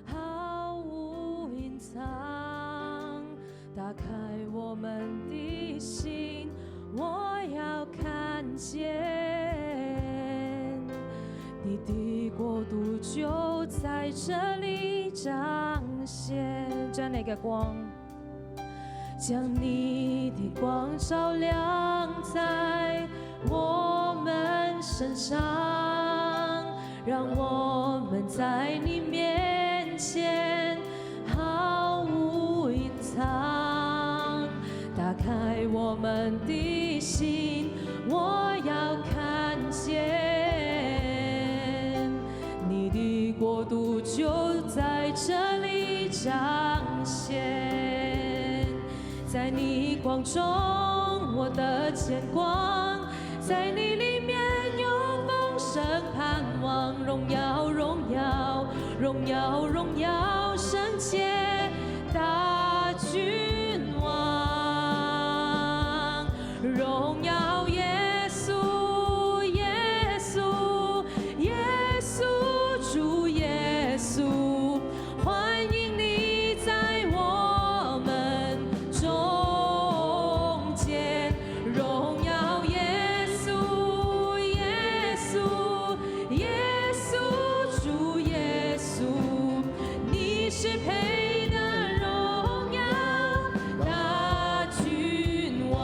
毫无隐藏，打开我们的心，我要看见你的国度就在这里彰显。将你嘅光，将你的光照亮在我们身上，让我们在你面前毫无隐藏，打开我们的心，我要看见你的国度就在这里彰显，在你光中我的牵光，在你里面有丰盛盼望，荣耀荣耀荣耀荣耀圣洁大君王，荣耀耶稣耶稣耶稣主耶稣，欢迎你在我们中间，荣耀耶稣耶稣耶稣主耶稣，你是配得荣耀大君王，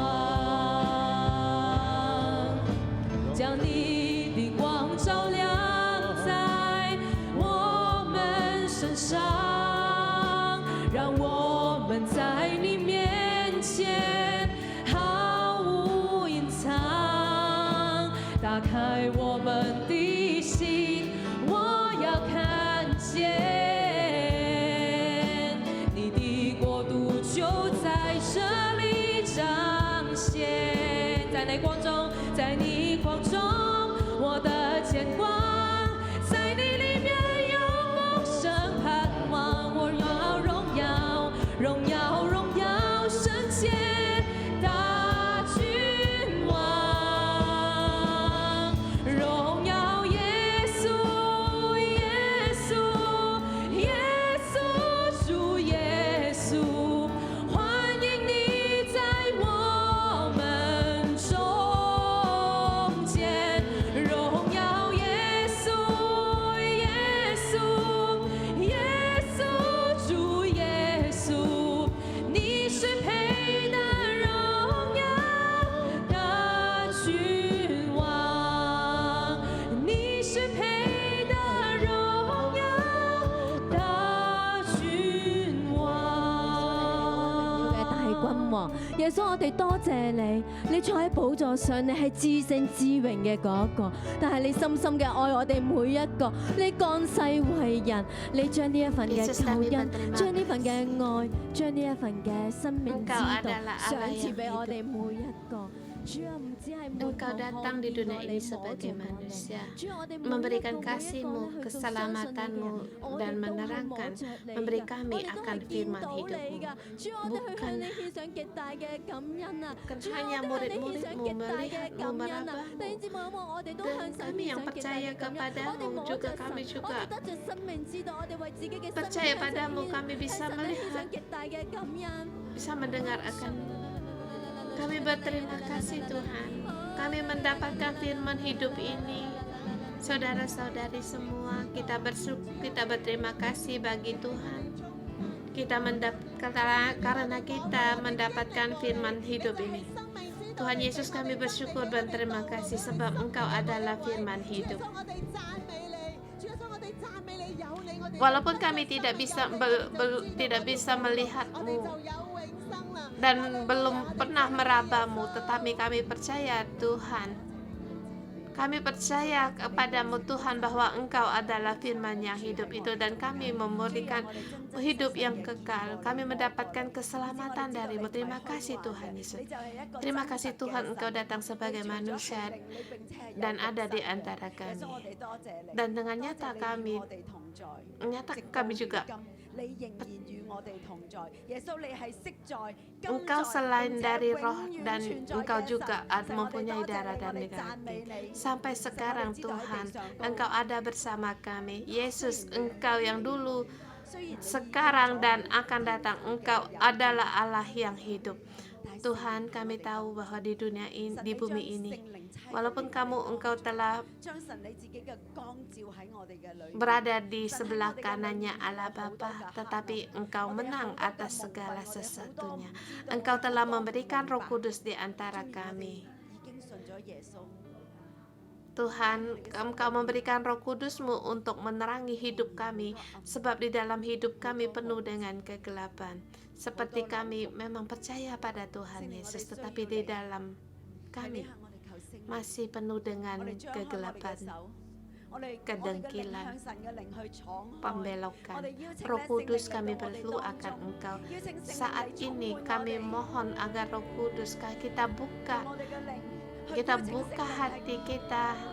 将你的光照亮在我们身上，让我们在你面前毫无隐藏。打开我们的心，我要看见你的国度就在这里彰显。在你光中，在你光中，我的牵挂，在你里面有丰盛盼望。我要荣耀，荣耀，荣耀，圣洁大君王，荣耀耶稣，耶稣，耶稣，主耶稣，欢迎你在我们中间。荣耀耶稣，耶稣，耶稣，主耶稣，你是配得荣耀的君王，你是配得荣耀的君王。嘅大君王，耶穌，我哋多謝你，你坐喺寶座上，你係至聖至榮嘅嗰一個，但係你深深嘅愛我哋每一個，你降世為人，你將呢一份嘅救恩，將呢份嘅愛，將呢一份嘅生命之道賞賜俾我哋每一個。主啊，唔止係 Engkau datang di dunia ini sebagai manusia, memberikan kasih-Mu, keselamatanmu, dan menerangkan, memberi kami akan firman hidup-Mu. Bukan hanya murid-murid-Mu melihat-Mu, meraba-Mu, dan kami yang percaya kepadamu, juga kami juga percaya padamu, kami bisa melihat, bisa mendengar akan. Kami berterima kasih Tuhan, kami mendapatkan firman hidup ini. Saudara-saudari semua, kita berterima kasih bagi Tuhan. Karena kita mendapatkan firman hidup ini. Tuhan Yesus, kami bersyukur dan terima kasih sebab Engkau adalah firman hidup. Walaupun kami tidak bisa melihat-Mu dan belum pernah meraba-Mu, tetapi kami percaya Tuhan. Kami percaya kepadamu Tuhan bahwa Engkau adalah firman yang hidup itu, dan kami memberikan hidup yang kekal. Kami mendapatkan keselamatan dari-Mu. Terima kasih Tuhan Yesus. Terima kasih Tuhan, Engkau datang sebagai manusia dan ada di antara kami. Dan dengan nyata kami juga Engkau selain dari roh, dan Engkau juga mempunyai darah dan hati. Sampai sekarang Tuhan, Engkau ada bersama kami. Yesus, Engkau yang dulu, sekarang, dan akan datang. Engkau adalah Allah yang hidup. Tuhan, kami tahu bahwa di dunia ini, di bumi ini, walaupun Engkau telah berada di sebelah kanannya Allah Bapa, tetapi Engkau menang atas segala sesuatunya. Engkau telah memberikan Roh Kudus di antara kami. Tuhan, Engkau memberikan Roh Kudus-Mu untuk menerangi hidup kami, sebab di dalam hidup kami penuh dengan kegelapan. Seperti kami memang percaya pada Tuhan Yesus, tetapi di dalam kami masih penuh dengan kegelapan, kedengkilan, pembelokan. Roh Kudus, kami perlu akan Engkau. Saat ini kami mohon agar Roh Kudus, kita buka hati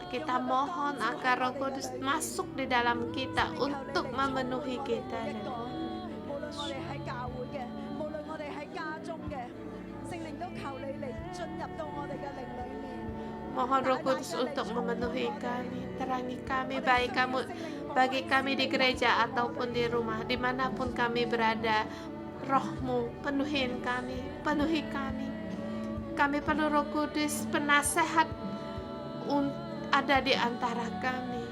kita mohon agar Roh Kudus masuk di dalam kita untuk memenuhi kita. Mohon Roh Kudus untuk memenuhi kami, terangi kami, bagi kami di gereja ataupun di rumah, dimanapun kami berada. Roh-Mu penuhi kami. Kami perlu Roh Kudus, penasehat ada di antara kami.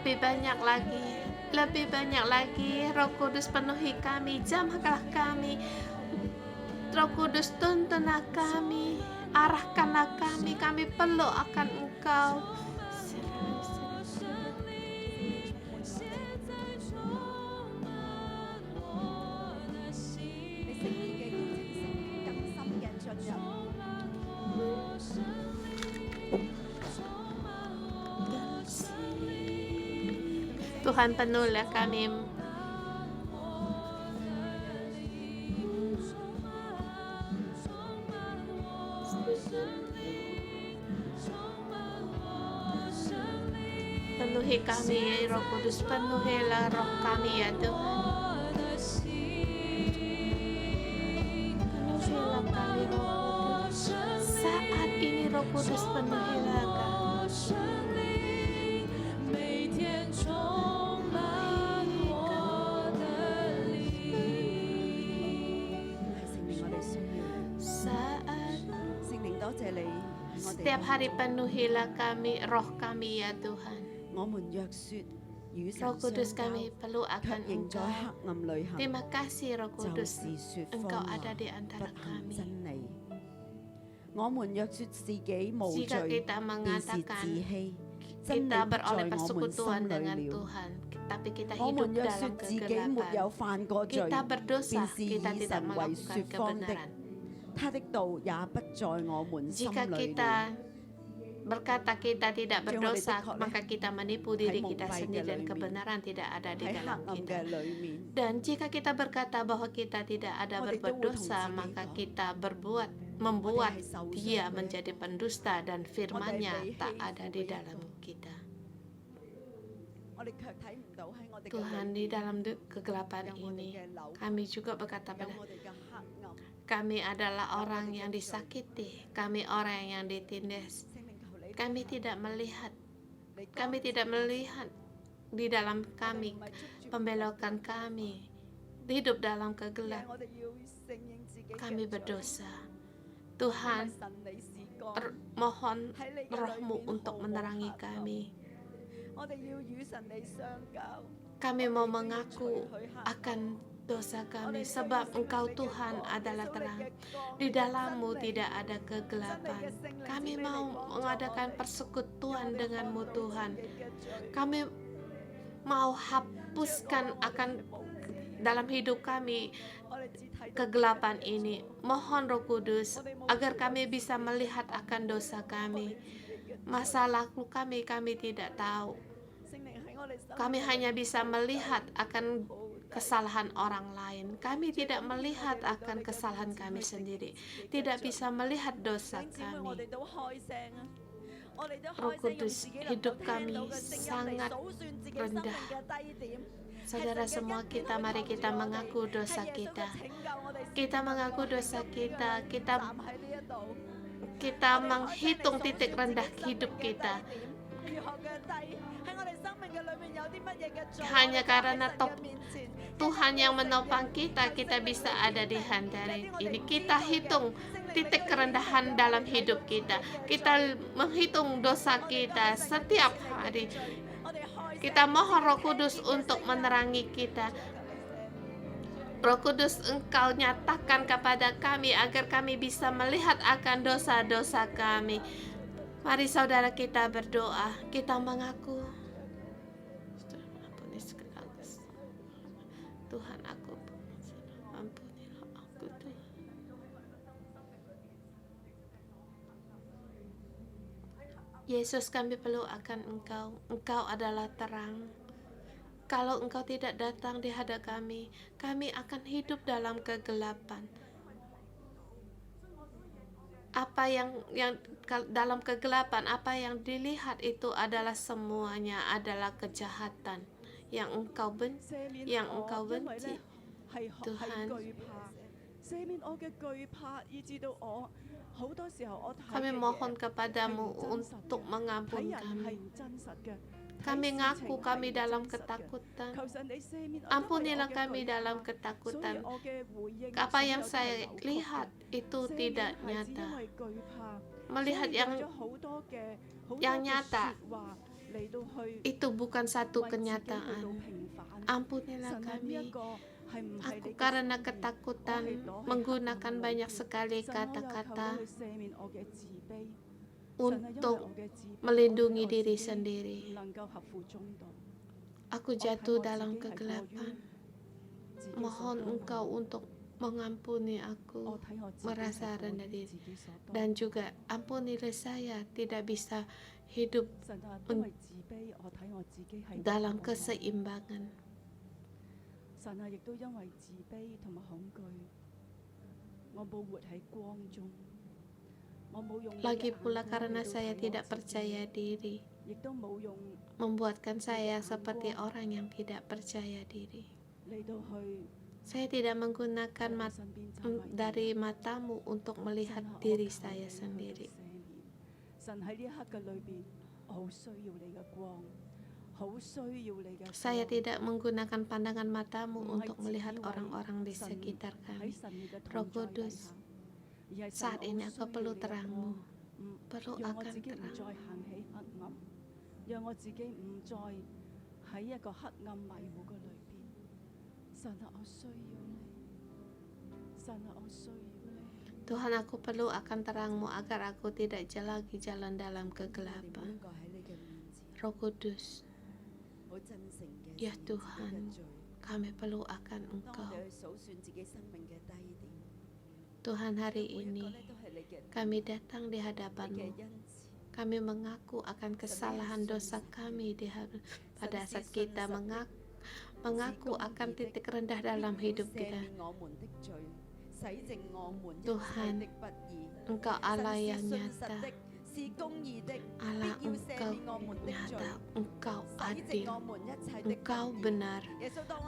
lebih banyak lagi. Roh Kudus penuhi kami, jamahkanlah kami. Roh Kudus tuntunlah kami, arahkanlah kami perlu akan Engkau. Tuhan penuhilah kami. Penuhi kami, Roh Kudus, penuhilah roh kami ya Tuhan. Penuhilah kami, Roh Kudus. Saat ini Roh Kudus penuhilah kami. Setiap hari penuhilah kami, roh kami ya Tuhan. Roh Kudus kami perlu akan Engkau. Terima kasih Roh Kudus, Engkau ada di antara kami. Jika kita mengatakan kita beroleh persekutuan dengan Tuhan, tapi kita hidup dalam kegelapan, kita berdosa, kita tidak melakukan kebenaran. Jika kita berkata kita tidak berdosa, maka kita menipu diri kita sendiri dan kebenaran tidak ada di dalam kita. Dan jika kita berkata bahwa kita tidak ada berbuat dosa, maka kita membuat dia menjadi pendusta dan firman-Nya tak ada di dalam kita. Tuhan, di dalam kegelapan ini, kami juga berkata pada kami adalah orang yang disakiti, kami orang yang ditindas. Kami tidak melihat di dalam kami pembelokan kami, hidup dalam kegelapan. Kami berdosa. Tuhan, mohon roh-Mu untuk menerangi kami. Kami mau mengaku akan dosa kami, sebab Engkau Tuhan adalah terang. Di dalam-Mu tidak ada kegelapan. Kami mau mengadakan persekutuan dengan-Mu Tuhan. Kami mau hapuskan akan dalam hidup kami kegelapan ini. Mohon Roh Kudus agar kami bisa melihat akan dosa kami. Masalah kami tidak tahu. Kami hanya bisa melihat akan kesalahan orang lain. Kami tidak melihat akan kesalahan kami sendiri. Tidak bisa melihat dosa kami. Roh Kudus, hidup kami sangat rendah. Saudara semua kita, mari kita mengaku dosa kita. Kita mengaku dosa kita. Kita menghitung titik rendah hidup kita. Hanya karena Tuhan yang menopang kita, kita bisa ada di hari ini. Kita hitung titik kerendahan dalam hidup kita. Kita menghitung dosa kita setiap hari. Kita mohon Roh Kudus untuk menerangi kita. Roh Kudus, Engkau nyatakan kepada kami agar kami bisa melihat akan dosa-dosa kami. Mari saudara kita berdoa, kita mengaku. Tuhan, ampunilah aku Tuhan. Yesus, kami perlu akan Engkau. Engkau adalah terang. Kalau Engkau tidak datang di hadapan kami akan hidup dalam kegelapan. Apa yang dalam kegelapan, apa yang dilihat itu adalah semuanya adalah kejahatan yang Engkau benci, Tuhan. Kami mohon kepadamu untuk mengampuni kami. Kami ngaku kami dalam ketakutan. Ampunilah kami dalam ketakutan. Apa yang saya lihat itu tidak nyata. Melihat yang nyata itu bukan satu kenyataan. Ampunilah kami. Aku karena ketakutan menggunakan banyak sekali kata-kata untuk melindungi diri sendiri. Aku jatuh dalam kegelapan. Mohon Engkau untuk mengampuni aku, merasa rendah diri. Dan juga ampunilah saya tidak bisa hidup dalam keseimbangan. Lagi pula karena saya tidak percaya diri, membuatkan saya seperti orang yang tidak percaya diri. Saya tidak menggunakan dari matamu untuk melihat diri saya sendiri. Saya tidak menggunakan pandangan matamu untuk melihat orang-orang di sekitar kami. Roh Kudus, saat ini aku perlu terangmu, perlu akan terang. Tuhan, aku perlu akan terangmu agar aku tidak lagi jalan dalam kegelapan. Roh Kudus, ya Tuhan, kami perlu akan Engkau. Tuhan, hari ini kami datang di hadapan-Mu. Kami mengaku akan kesalahan dosa kami pada saat kita mengaku akan titik rendah dalam hidup kita. Tuhan, Engkau Allah yang nyata, Allah Engkau nyata, Engkau adil, Engkau benar,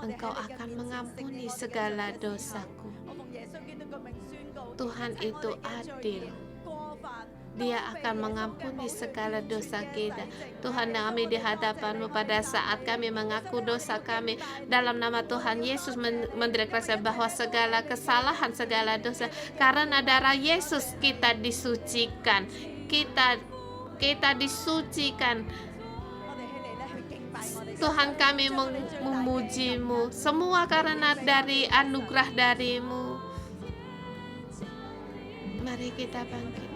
Engkau akan mengampuni segala dosaku. Tuhan itu adil, Dia akan mengampuni segala dosa kita. Tuhan, kami di hadapan-Mu pada saat kami mengaku dosa kami dalam nama Tuhan Yesus, mendeklarasikan bahwa segala kesalahan, segala dosa, karena darah Yesus kita disucikan. Kita disucikan. Tuhan, kami memuji-Mu, semua karena dari anugerah dari-Mu. Mari kita bangkit.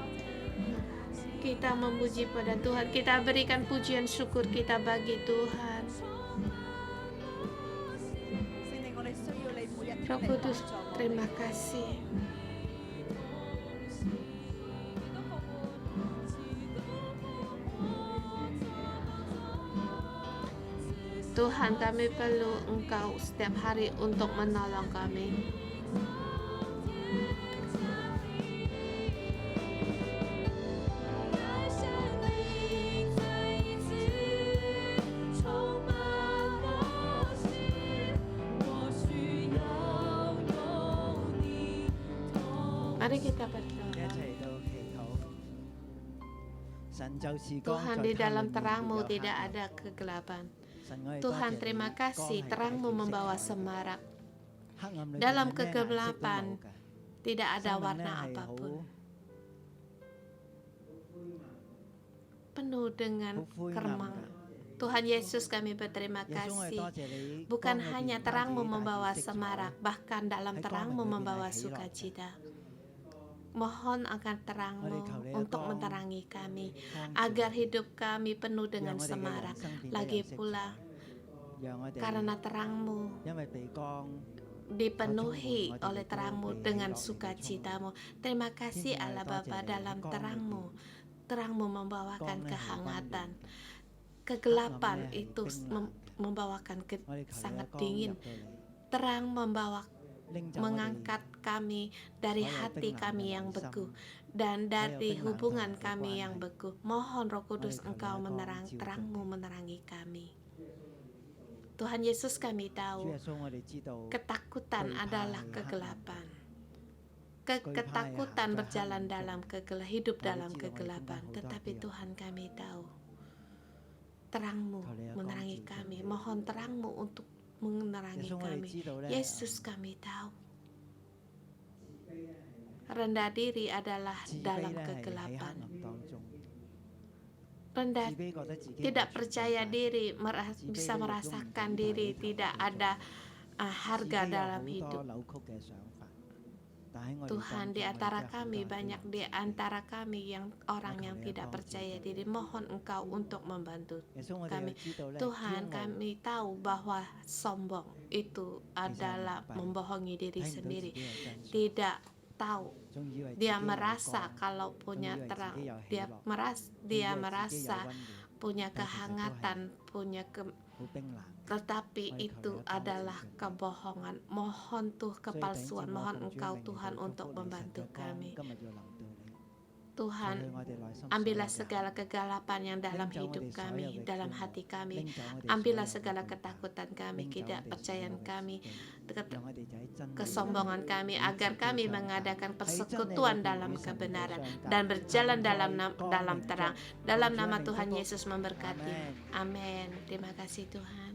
Kita memuji pada Tuhan. Kita berikan pujian syukur kita bagi Tuhan. Roh Kudus, terima kasih. Tuhan, kami perlu Engkau setiap hari untuk menolong kami. Mari kita berdoa. Tuhan, di dalam terang-Mu tidak ada kegelapan. Tuhan, terima kasih, terang-Mu membawa semarak. Dalam kegelapan tidak ada warna apapun. Penuh dengan keremang. Tuhan Yesus, kami berterima kasih. Bukan hanya terang-Mu membawa semarak, bahkan dalam terang-Mu membawa sukacita. Mohon akan terang-Mu untuk menerangi kami, agar hidup kami penuh dengan semarak. Lagi pula, karena terang-Mu dipenuhi oleh terang-Mu dengan sukacita-Mu. Terima kasih Allah Bapa, dalam terang-Mu. Terang-Mu membawakan kehangatan. Kegelapan itu membawakan sangat dingin. Terang mengangkat kami dari hati kami yang beku dan dari hubungan kami yang beku. Mohon Roh Kudus, Engkau terang-Mu menerangi kami. Tuhan Yesus, kami tahu ketakutan adalah kegelapan. Ketakutan berjalan dalam kegelapan, hidup dalam kegelapan. Tetapi Tuhan, kami tahu terang-Mu menerangi kami. Mohon terang-Mu untuk menerangi kami. Yesus, kami tahu rendah diri adalah dalam kegelapan. rendah, tidak percaya diri, bisa merasakan diri tidak ada harga dalam hidup. Tuhan, di antara kami banyak di antara kami yang orang yang tidak percaya diri. Mohon Engkau untuk membantu kami. Tuhan, kami tahu bahwa sombong itu adalah membohongi diri sendiri. Tidak tahu, dia merasa kalau punya terang, dia merasa punya kehangatan, tetapi itu adalah kebohongan. Mohon kepalsuan, mohon Engkau Tuhan untuk membantu kami. Tuhan, ambillah segala kegelapan yang dalam hidup kami, dalam hati kami. Ambillah segala ketakutan kami, ketidakpercayaan kami, kesombongan kami, agar kami mengadakan persekutuan dalam kebenaran dan berjalan dalam terang. Dalam nama Tuhan Yesus memberkati. Amin. Terima kasih Tuhan.